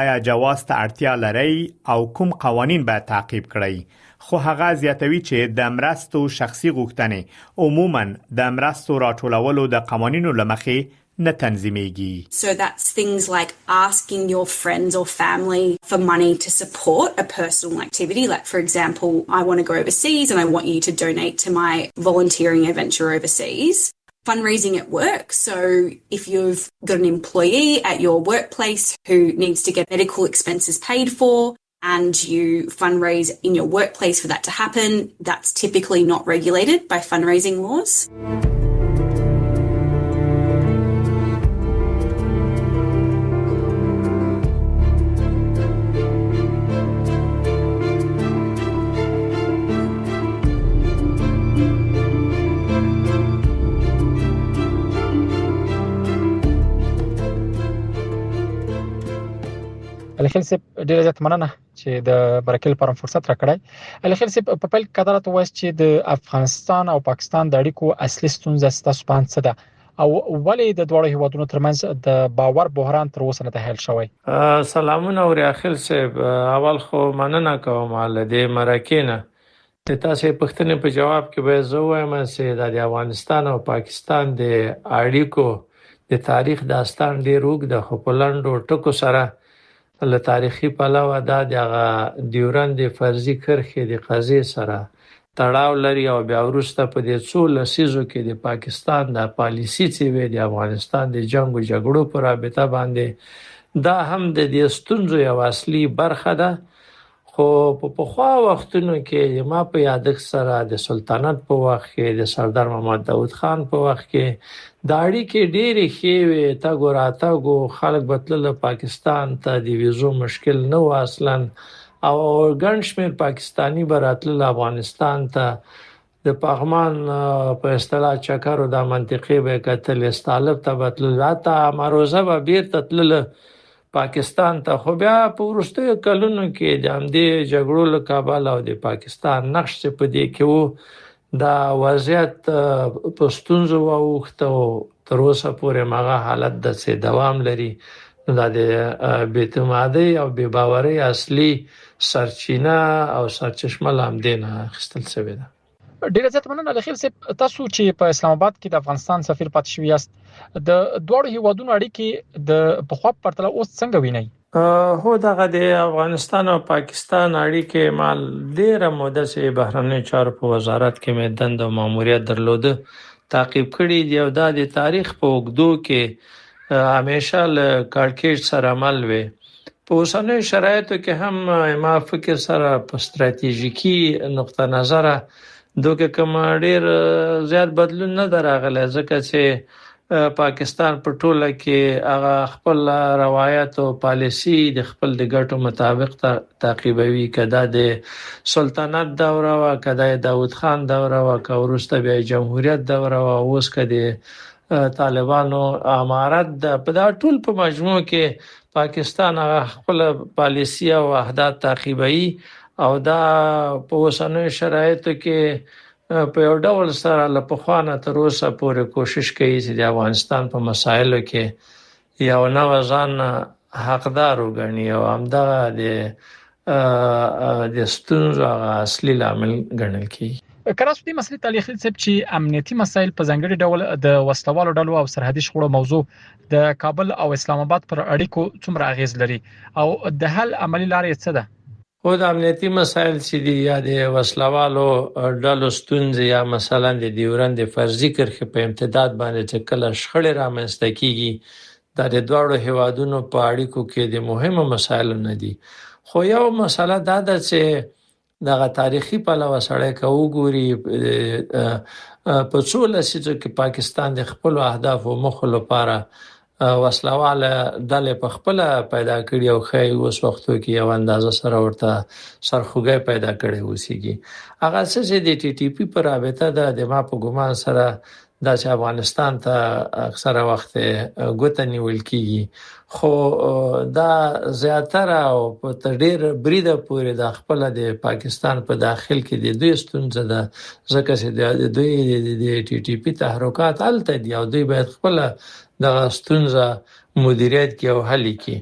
آیا جواز ته اړتیا لري او کوم قوانین باید تعقیب کړئ. خو هغه زیاتوي چې د مرستو شخصي غوښتنې عموماً د مرستو راټولولو د قوانینو لمخې نه تنظیمېږي. So that's things like asking your friends or family for money to support a personal activity. Like, for example, I want to go overseas and I want you to donate to my volunteering adventure overseas. Fundraising at work. So if you've got an employee at your workplace who needs to get medical expenses paid for and you fundraise in your workplace for that to happen, that's typically not regulated by fundraising laws. الخیل سپ ډیره زیات مننه چې د برکل لپاره فرصت راکړی. الخیل سپ په پیل کې دا راته وایي چې د افغانستان او پاکستان د اړیکو اصلي ستونزه ستاسو په اند څه ده او ولې د دوه هیوادونو ترمنځ د باور بحران تر اوسه نه تحل شوی؟ سلامونه او الخیل سپ، اول خو مننه کوم له دې مرکینه. د تاسو پوښتنې په جواب کې به زه وایم چې د افغانستان او پاکستان د اړیکو د تاریخ داستان ډیر اوږد د خپلندو ټکو سره له تاریخي پلوه د ډیورند فرضي کرښې د قضیې سره تړاو لري او بیا وروسته په دې څو لسیزو کې د پاکستان د پالیسي چې د افغانستان د جنگ او جګړو پر رابطه باندې دا هم د دې ستونزو یو اصلي برخه ده. خو په پخوا وختونو کې ما په یادښت سره د سلطنت په وخت کې د سردار محمد داود خان په وخت کې د اړیکې ډېرې ښې وې. تګ راتګ خلک به تلل پاکستان ته، د ویزو مشکل نه و اصلا، او ګڼ شمېر پاکستاني به راتلل افغانستان ته. د پغمان په اصطلاح چکرو د منطقې به کتل، استالف ته به تلل، حتی مروزه به بیرته تلل پاکستان ته. خو بیا په وروستیو کلونو کې د همدې جګړو له کبله او د پاکستان نقش په دې کې و، دا وضعیت په ستونزو واوښته او تر اوسه پورې هغه حالت د دوام لري. دا د بېاعتمادۍ او بې باورۍ اصلي سرچینه او سرچشمه له همدې نه اخیستل شوې ده. ډیره زیات مننه الخیل صاحب. تاسو چې په اسلام آباد کې د افغانستان سفیر پاتې شوي یاست، د دوه هیوادونو اړیکې د پخوا په پرتله اوس څنګه وینئ؟ هو دغه د افغانستان او پاکستان اړیکې مال ډیره موده چې بهرنیو چارو په وزارت کې مې دنده او ماموریت درلوده تعقیب کړي دي او دا د تاریخ په اوږدو کې همیشه له کړکېچ سره مل وي. په اوسنیو شرایطو کې هم ما فکر سره په ستراتیژیکي نقطه نظر دوی کوم ډیر زیات بدلون نه دراغله، ځکه چې پاکستان په ټوله کې هغه خپل روایت او پالیسی د خپل د ګټو مطابق تعقیبوي. کدا د سلطنت دوره وا، کدا د داود خان دوره وا، که ورسته بیا جمهوریت دوره وا، اوس کده طالبانو امارت په دا ټول په مجموع کې پاکستان هغه خپل پالیسی او اهداف تعقیبوي او دا په اوسنیو شرایطو کې په یو ډول سره له پخوانه تر اوسه پورې کوشش کوي چې د افغانستان په مسایلو کې یو نوی ځان حقدار وګڼي او همدغه د ستونزو هغه اصلي لامل ګڼل کېږي. کراس په مسلې تاریخي څه چې امنیتي مسایل په ځانګړي ډول د وسلوالو ډلو او سرحدي شخړو موضوع د کابل او اسلام آباد پر اړیکو څومره اغیز لري او د حل عملی لارې څه ده؟ خو د امنیتي مسایل چې دي یا د وسلوالو ډلو ستونزې یا مثلا د ډیورند فرضي کرښې په امتداد باندې چې کله شخړې رامنځته کیږي دا د دوړو هیوادونو په اړیکو کې د مهمو مسایلو نه دي. خو یو مسله دا ده چې دغه تاریخي پلوه سړی که وګوري په څو لسیزو کې پاکستان د خپل اهداف او موخو لپاره وسلواله ډلې په خپل پیدا کړي او خی اوس وختو کې یو اندازه سره ورته سرخوږی پیدا کړي وسیږي. هغه څه د ټي ټي پی پر رابطه د ما په ګومان سره دا چې افغانستان ته اکثره وخت ګوته نیول کیږي خو دا زیاتره او په ډېر بریده پورې د خپل د پاکستان په داخل کې د دوی ستونزه ده ځکه چې د دوی د ټي ټي پی تحرکات الته دي او دوی باید خپل د ستونزه مدیریت کې او حل کړي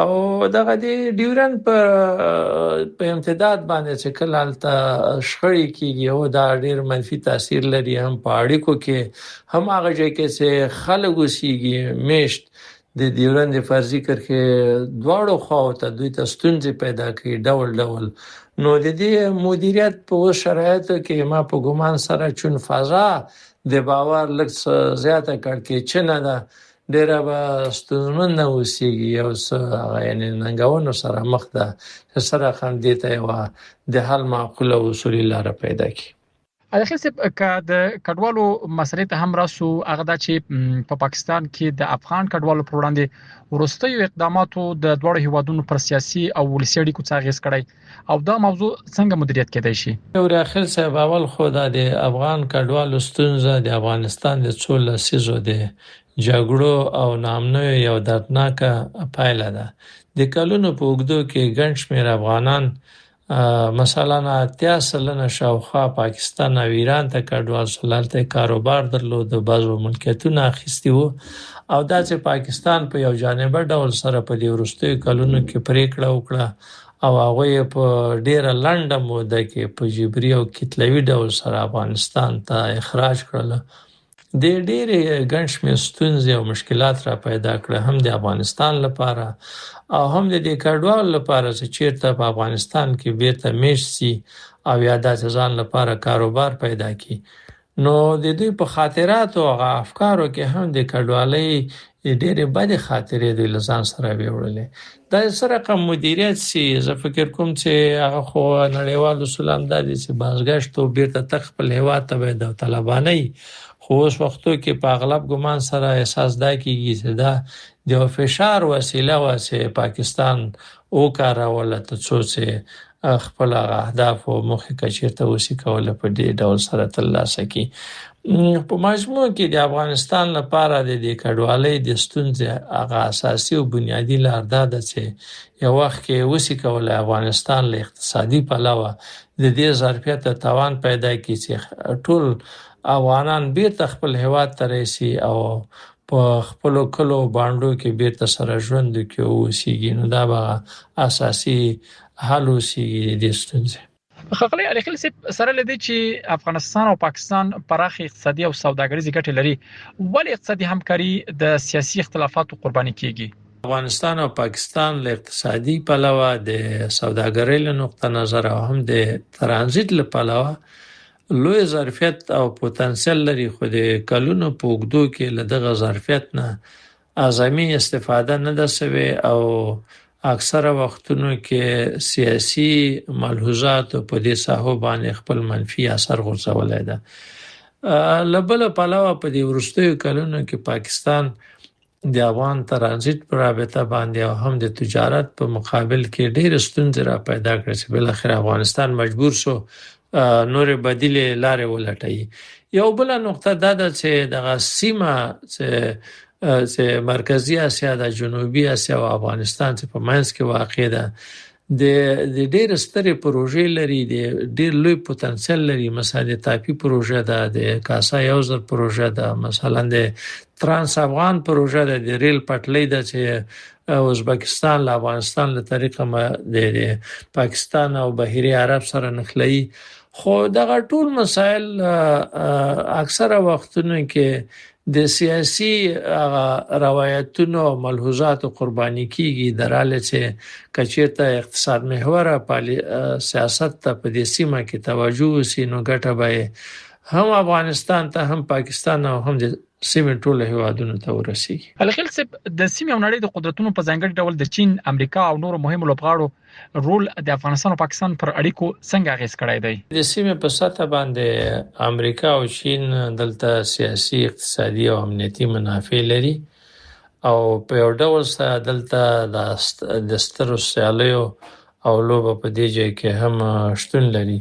او دغه د ډیورند په امتداد باندې چې کله الته شخړې کیږي او دا ډیر منفي تاثیر لري هم په اړیکو کې هم هغه ځای کې چې خلک وسیږي میشت د ډیورند فرضي کرښې دواړو خواته دوی ته ستونزې پیدا کوي ډول نو د دې مدیریت په شرایطو کې ما په ګومان سره چون فضا د باور لږ زیاته کړ کې چې نه ده ډیره به ستونزمن نه اوسېږي او څه یعنی ننګونو سره مخ ده چې سره خندې ته یو د حل معقوله اصولي لاره پیدا کړي. اخر څه که د کډوالو مسلې ته هم راسو هغه د چې په پاکستان کې د افغان کډوالو پر وړاندې ورستیو اقداماتو د دوړو هیوادونو پر سیاسي او ولسي اړیکو څخه غیږ کړی او دا موضوع څنګه مدیریت کېدای شي؟ یو اخر څه اول خو د افغان کډوالو ستونزه د افغانستان د څو لسیزو د جګړو او نامنوي یو دردناکه پایله ده. د کلونو په اوږدو کې ګڼ شمېر افغانان مثلا 80% شاوخوا پاکستان او ایران ته کډوال سلالته کاروبار درلود او بعضو ملکیتونه اخیستي وو او دا چې پاکستان په یو جانبه ډول سره په دې وروستیو کلونو کې پریکړه وکړه او هغه په ډیره لنډه موده کې په جبري او کتلوي ډول سره افغانستان ته اخراج کړل. د ډېرې ګڼ شمېر ستونزې او مشکلات را پیدا کړل هم د افغانستان لپاره او هم د دې کډوالو لپاره چې چیرته په افغانستان کې بیرته میشت شي او یا د ځان لپاره کاروبار پیدا کړي نو د دوی په خاطراتو او افکارو کې هم د کډوالۍ ډېرې بدې خاطرې د لزان سره ویوړلې. دا سره کوم مدیریت سي زه فکر کوم چې هغه خو نړیوال اصول هم د دې بازګشت او بیرته خپل هیواد ته د طالبانۍ خو اوس وختو کې په اغلب ګمان سره احساس دا کیږي چې دا د فشار وسیله واسه پاکستان او کاروله ته څه خپل اهداف او مخې کچیرته وسی کوله په دې ډول سره ترلاسه کی. په مجموع کې د افغانستان لپاره د دې کډوالۍ د ستونزې هغه اساسي او بنیادی لار ده چې یو وخت کې وسی کوله افغانستان له اقتصادي پلوه د دې ظرفیت تاوان پیدا کړي چې ټول افغانان بیرته خپل هیواد ته راشي او په خپل کلو باندې کې بیرته سره ژوند کوي او سیګي نو دا به اساسي حل وسیږي د ستونزې. خغلی الیخل سره لدی چې افغانستان او پاکستان پراخ اقتصادي او سوداګریزي ګټې لري ولې اقتصادي همکاري د سیاسي اختلافاتو قرباني کیږي؟ افغانستان او پاکستان له اقتصادي پلوه د سوداګرۍ له نقطه نظر او هم د ترانزیت له پلوه لوی ظرفیت او پوتنسیل لري خو د کلونو په اوږدو کې له دغه ظرفیت نه اعظمي استفاده نه ده سوې او اکثره وختونو کې سیاسي ملحوظات په دې ساحو باندې خپل منفي اثر غورځولای ده. لبل پلوه په دې وروستیو کلونو کې پاکستان د افغان ترانزیت پر رابطه باندې او هم د تجارت په مقابل کې ډېر ستونزې را پیدا کړې چې بل اخر افغانستان مجبور شو نور بدیل لارې ولټي. یو بل نقطه دا ده چې دغه سیمه چې مرکزی اسیا د جنوبي اسیا او افغانستان په منځ کې واقع ده د ډېر سترې پروژې لري د ډېر لوی پوتنسیل لري مثلا د تاپی پروژه ده د کاسا یوزر پروژه ده مثلا د ترانس افغان پروژه ده د ریل پټلۍ ده چې ازبکستان له افغانستان له طریقه د پاکستان او بحیره عرب سره نښلي خو دغه ټول مسایل اکثره وختونه کې د سیاسي روایتونو او ملحوظاتو قرباني کیږي دراله چې کچیرته اقتصاد محوره سیاست ته په دې سیمه کې توجه وسی نو ګټه به هم افغانستان ته هم پاکستان او هم د سیمې ټول هیوادونو ته ورسیږي. الخیل صاحب د سیمې او نړۍ د قدرتونو په ځانګړي ډول د چین، امریکا او نورو مهمو لوبغاړو رول د افغانستان او پاکستان پر اړیکو څنګه اغیز کړی دی؟ د سیمې په سطح باندې امریکا او چین دلته سیاسي، اقتصادي او امنیتي منافع لري او په یو ډول سره دلته د سترو سیالیو او لوبه په دې ځای کې هم شتون لري.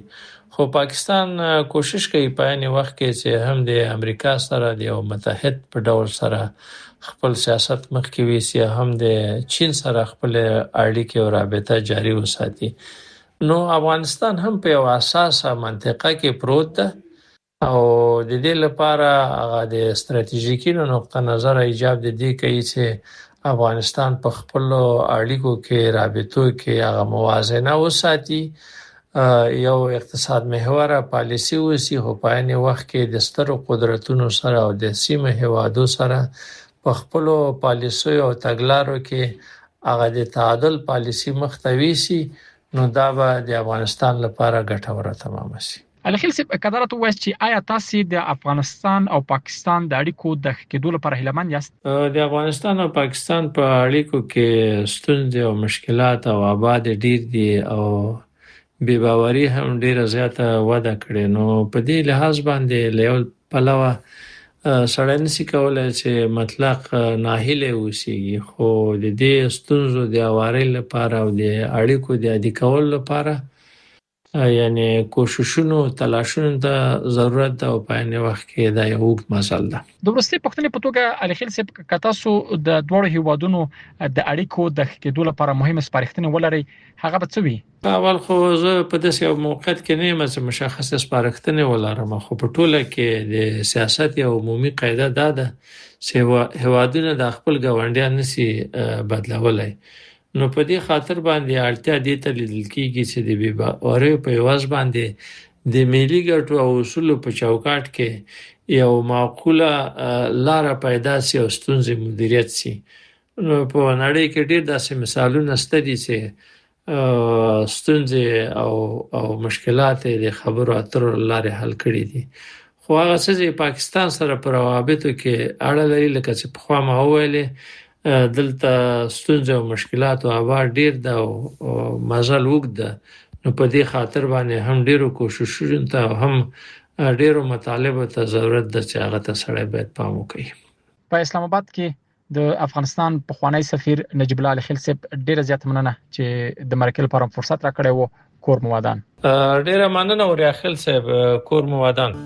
خو پاکستان کوشش کوي په عین وخت کې چې هم د امریکا سره د یو متحد په ډول سره خپل سیاست مخکې ویسي، هم د چین سره خپل اړیکې او رابطه جاري وساتي. نو افغانستان هم په یو اساسه منطقه کې پروت ده او د دې لپاره هغه د ستراتیژیکي نقطه نظر ایجاب د دې کوي چې افغانستان په خپل اړیکو کې رابطو کې هغه موازنه وساتي، یو اقتصاد محوره پالیسی وسی، خو په عین وخت کې د سترو قدرتونو سره او د سیمه هیوادو سره په خپل پالیسي او تګلارو کې هغه د تعادل پالیسی مختوي سي، نو دا به د افغانستان لپاره ګټوره تمام شي. الخیل صاحب قدرت وایي چې آیا تاسو د افغانستان او پاکستان د اړیکو د کېدو لپاره هیلمن یاست؟ د افغانستان او پاکستان په اړیکو کې ستونزې او مشکلات او آباد ډیر دي او بې باوري هم ډیره زیاته وده کړې. نو په دې لحاظ باندې له یو پلوه سړی نشي کولای چې مطلق ناهیله اوسېږي، خو د دې ستونزو د هواري لپاره او د اړیکو د عادي کولو لپاره یعنی کوششونو تلاشونو ته ضرورت ده او په عین وخت کې دا یو اوږد مزل ده. د وروستي پوښتنې په توګه الخیل صاحب که تاسو د دوه هیوادونو د اړیکو د کېدو لپاره مهمه سپارښتنه ولرئ هغه به څه وي؟ اول خو زه په داسې یو موقعیت کې نه یم چې مشخصه سپارښتنه ولرم، خو په ټوله کې د سیاست یو عمومي قاعده ده چې هیوادونه د خپل ګاونډیان نشي بدلولای. نو په دې خاطر باندې اړتیا دي ته لیدل کېږي چې د بې باورۍ په عوض باندې د ملي ګټو او اصولو په چوکاټ کې یو معقوله لار پیدا سي او ستونزې مدیریت سي. نو په نړۍ کې ډېر داسې مثالونه شته دي چې ستونزې او مشکلات د خبرو اترو لارې حل کړي دي. خو هغه څه چې پاکستان سره په روابطو کې اړه لري لکه چې پخوا ما وویلې دلته ستونزې او مشکلات او آباد ډیر ده او مزل وګد ده. نو په دې خاطر باندې هم ډیرو کوششونو ته هم ډیرو مطالبه ته ضرورت ده چې هغه ته سړی باید پام وکړي. په اسلام آباد کې د افغانستان پخوانی سفیر نجیب الله الخیل صاحب ډیره زیات مننه چې د مرکه لپاره فرصت راکړی وو. کور مو ودان. ډیره مننه ور الخیل صاحب، کور مو ودان.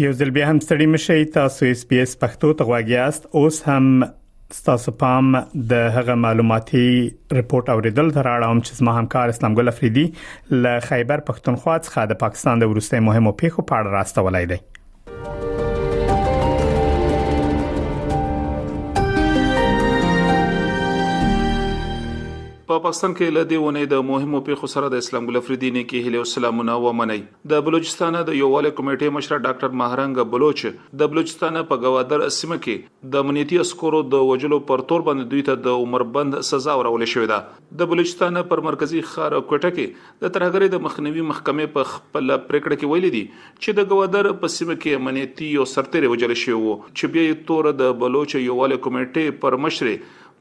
یو ځل بیا هم ستړي مشئ، تاسو SBS پښتو ته غواړئ یاست. اوس هم ستاسو پام د هغه معلوماتي رپورت اوریدل تراړم چې زما همکار اسلام ګل افریدي له خیبر پښتونخوا څخه د پاکستان د وروستي مهمو پیښو په اړه راستولای دی. په پاکستان کې له دې ونې د مهمو پیښو سره د اسلام ګل افریدي نه کې هلي السلامونه ومني. د بلوچستان د یووالي کمیټې مشر ډاکټر ماهرنګ بلوچ د بلوچستان په گوادر سیمه کې د امنیتي عسکرو د وجلو پر تور باندې دوی ته د عمر بند سزا ورول شوې ده. د بلوچستان پر مرکزی ښار کوټه کې د ترهګرۍ د مخنیوي محکمې په خپل پریکړه کې ویلي دي چې د گوادر په سیمه کې امنیتي او سرتېري وجل شوی وو چې بیا تور د بلوچ یووالي کمیټې پر مشر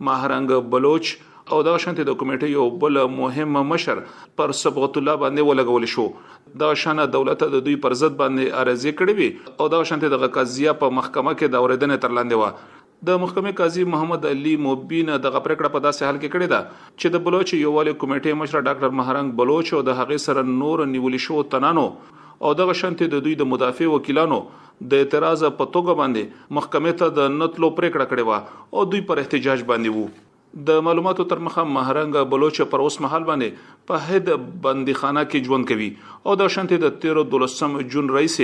ماهرنګ بلوچ او دا شانته د کمیټې یو بل مهم مشر پر صبغت الله باندې ولګول شو. دا شانه دولت د دوی پر ضد باندې عرضی کړې وي او دا شانته د قضیه په محکمه کې د اوریدنې تر لاندې و. د محکمې قاضي محمد علي موبین د پریکړه په داسې حال کې کړې ده چې د بلوچ یووالي کمیټې مشر ډاکټر ماهرنګ بلوچ او د هغې سره نور نیول شو تنانو او دغه شانته د دوی د مدافع وکیلانو د اعتراض په توګه باندې محکمې ته د نتلو پریکړه کړې و او دوی پر احتجاج باندې وو. د معلوماتو تر مخه مهرنګ بلوچ پر اوس مهال باندې په هد بندیخانه کې ژوند کوي او د شانته د 13 جون رئیس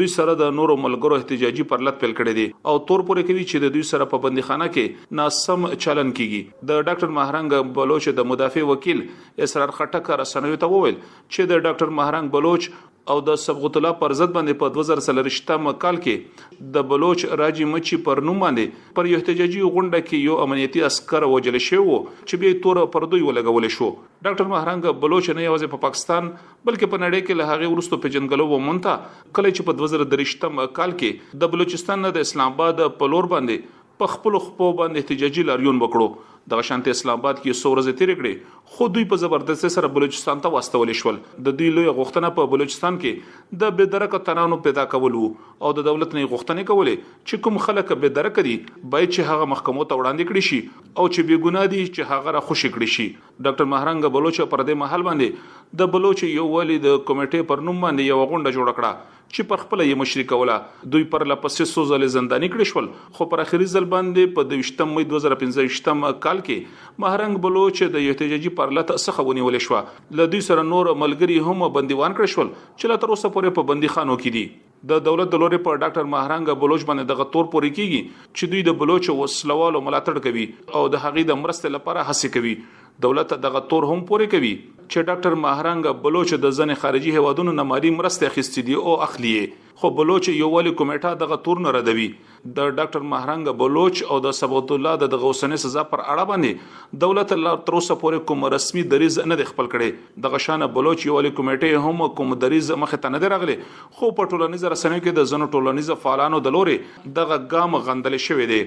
دوی سره د نورو ملګرو احتجاجي پرلط پیل کړی دي او تور پورې کوي چې د دوی سره په بندیخانه کې ناسم چلن کیږي. د ډاکټر مهرنګ بلوچ د مدافع وکیل اسرار خټک رسنوي ته وویل چې د ډاکټر مهرنګ بلوچ او د صبغت الله پرزد باندې په 2023 کال کې د بلوچ راجی مچی پر نوم باندې پر یو احتجاجي غونډه کې یو امنیتي عسكر وجل شو چې به تور پر دوی ولګول شو. ډاکټر مهرنګ بلوچ نه یوازې په پاکستان بلکې په نړۍ کې له هغه ورستو په جنګلو ومنته کله چې په 2023 کال کې د بلوچستان د اسلام آباد په لور باندې په خپل خپو باندې احتجاجي لاریون وکړو. د شانته اسلام آباد کې 100 ورځې تیر کړې خو دوی په زبردستۍ سره بلوچستان ته واستول شول. د دوی لوی غوښتنه په بلوچستان کې د بېدرکه تنانو پیدا کول او د دولت نه غوښتنه کولې چې کوم خلک بېدرکه دي باید چې هغه محکمو ته وړاندې کړي شي او چې بې ګناه دي چې هغه را خوشي کړي شي. ډاکټر مهرنګ بلوچ پر دې محل باندې د بلوچ یو والی د کمیټې پر نوم باندې یو غونډه جوړ کړه چې پر خپل یې مشري کوله. دوی پر لپسې سوزل زنداني کړي شول خو پر اخري ځل باندې په 28 مې 2015 کال کې مهرنګ بلوچ د احتجاجي پرلط څخه ونیول شو. ل دوی سره نور ملګری هم بندیوان کړي شول چې لا تر اوسه پورې په بندیخانو کې دي. د دولت د لوري پر ډاکټر مهرنګ بلوچ باندې دغه تور پورې کیږي چې دوی د بلوچ وسلوالو ملاتړ کوي او د هغې د مرستې لپاره هڅه کوي. دولت دغه تور هم پورې کوي چې ډاکټر مهرنګ بلوچ د ځنې خارجي هوادونو نه مالی مرستې اخیستې دي او اخلي خو بلوچ یو والی کمیټه دغه تور نه ردوي. د ډاکټر مهرنګ بلوچ او د صبغت الله د غوسنې سزا پر اړه باندې دولت تر اوسه پورې کوم رسمي دریز نه د خپل کړي. دغه شان بلوچ یو والی کمیټه هم کوم دریز مخه ته نه راغلي خو په ټولنیز رسنیو کې د زنو ټولنیز فعالانو د لوري دغه ګام غندل شوی دی.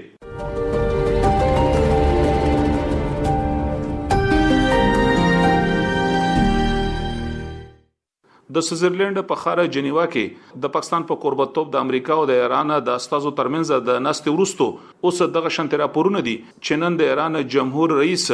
د سویټزرلند په ښار جنیوا کې د پاکستان په قربتوب د امریکا او د ایران د استازو ترمنځ د ناستې وروسته اوس دغه شانتي راپورونه دي چې نن د ایران جمهور رئیس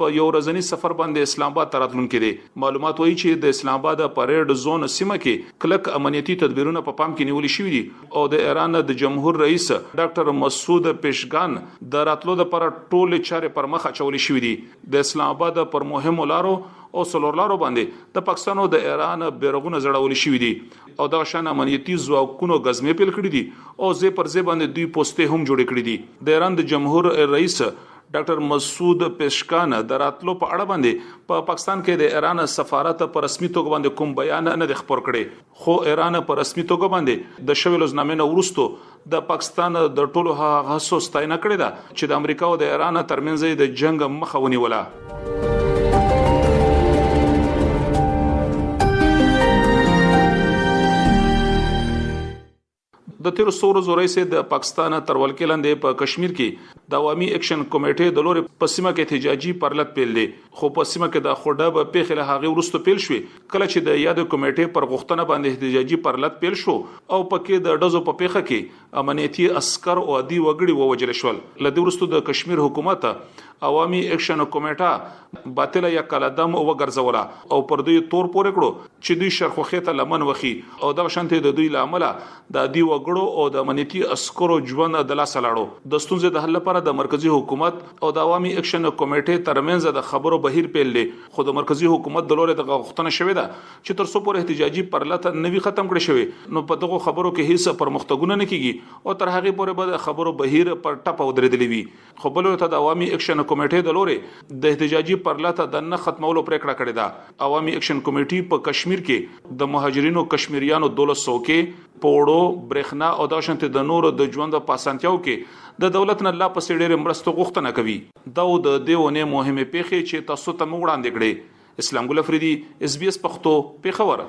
په یو ورځنی سفر باندې اسلام آباد ته راتلونکي دي. معلومات وایي چې د اسلام آباد پریډ زون سیمه کې کلک امنیتي تدبیرونه په پام کې نیول شوي دي او د ایران د جمهور رئیس ډاکټر مسعود پېشګان د راتلو لپاره ټول چارې پر مخ اچول شوي دي. د اسلام آباد پر مهمو لارو او سلورلارو باندې د پاکستان او د ایران بیرغونه زړول شوي دي او د شان امنیتي ځواکونو غزمې پیل کړې دي او زه پر زه باندې دوی پوسټه هم جوړ کړې دي. د ایران د جمهور رئیس ډاکټر مسعود پېشکان د راتلو په اړه باندې په پاکستان کې د ایران سفارت په رسمي توګه باندې کوم بیان نه خبر کړي خو ایران په رسمي توګه باندې د شویل لوزنامې نه ورستو د پاکستان د ټولو هغه ستاینه کړې ده چې د امریکا او د ایران ترمنځ د جنگ مخه ونیوله. د 13 ورځې رئیس د پاکستان تر ولکې لاندې په کشمیر کې د عوامي اکشن کمیټې د لوري په سیمه کې احتجاجي پرلط پیل دي خو په سیمه کې د خوډه په پیخله هغه ورستو پیل شوې کله چې د یاد کمیټې پر غوښتنه باندې احتجاجي پرلط پیل شو او پکې د ډزو په پیخه کې امنیتي عسكر او عادي وګړي ووجل شول. لدې ورستو د کشمیر حکومت عوامي اکشن کمیټه باطله یا کلدم وګرځوله او پر دوی تور پورې کړو چې دوی شرخوخه لمن وخی او د شانته د دوی لامل د عادي وګړو او د امنیتي عسکرو ژوند د لاس لاړو. د ستونزې د حل لپاره د مرکزی حکومت او د عوامي اکشن کمیټې ترمنځ د خبرو بهیر پیل لې خو د مرکزی حکومت د لوري د غوښتنه شوې ده چې تر څو پورې احتجاجي پرلط نوي ختم کړي شوی نو په دغه خبرو کې هیڅ پرمختګونه نه کیږي او تر هغه پورې به د خبرو بهیر پر ټپ ودرېدلې وي. خو بل ته د عوامي اکشن کمیټې د لوري د احتجاجي پرلط د نه ختمولو پریکړه کړې ده. عوامي اکشن کمیټې په کشمیر کې د مهاجرینو کشمیریانو 1200 کې پوړو برېښنا او د شانته د نورو د ژوند په اسانتیاو کې د دولت نه لا پسې ډېر مرستو غوښتنه کوي. دا د دیونه مهمه پیخي چې تاسو ته وړاندې کړي. اسلام ګل افریدي SBS پښتو پیښور.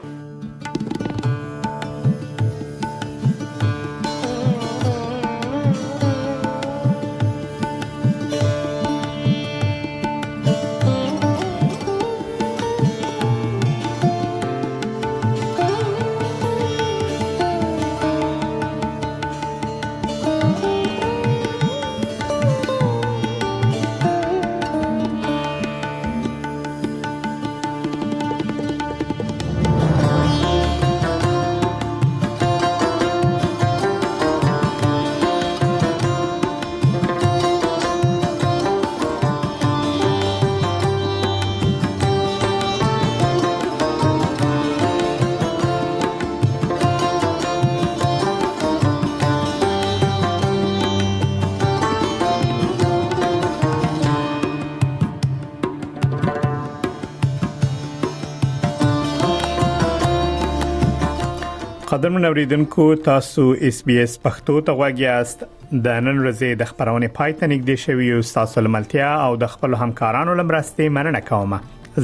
قدرمن اوریدونکو تاسو اس بي اس پښتو ته وګیاست د نن ورځې د خبرونه پاتې نږدې شوی او تاسو لملتیا او د خپل همکارانو لمرستي مننه کوم.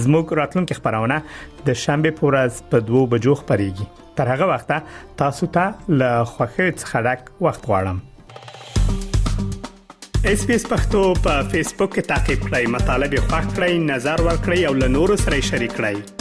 زموږ راتلونکي خبرونه د شنبه پورز په 2 بجو خبريږي. تر هغه وخته تاسو ته له خوښۍ څخه ډک وخت غواړم. اس بي اس پښتو په فیسبوک کې تعقیب کړئ، مطالب یې خوښ کړئ، نظر ور کړئ او له نورو سره شریک کړئ.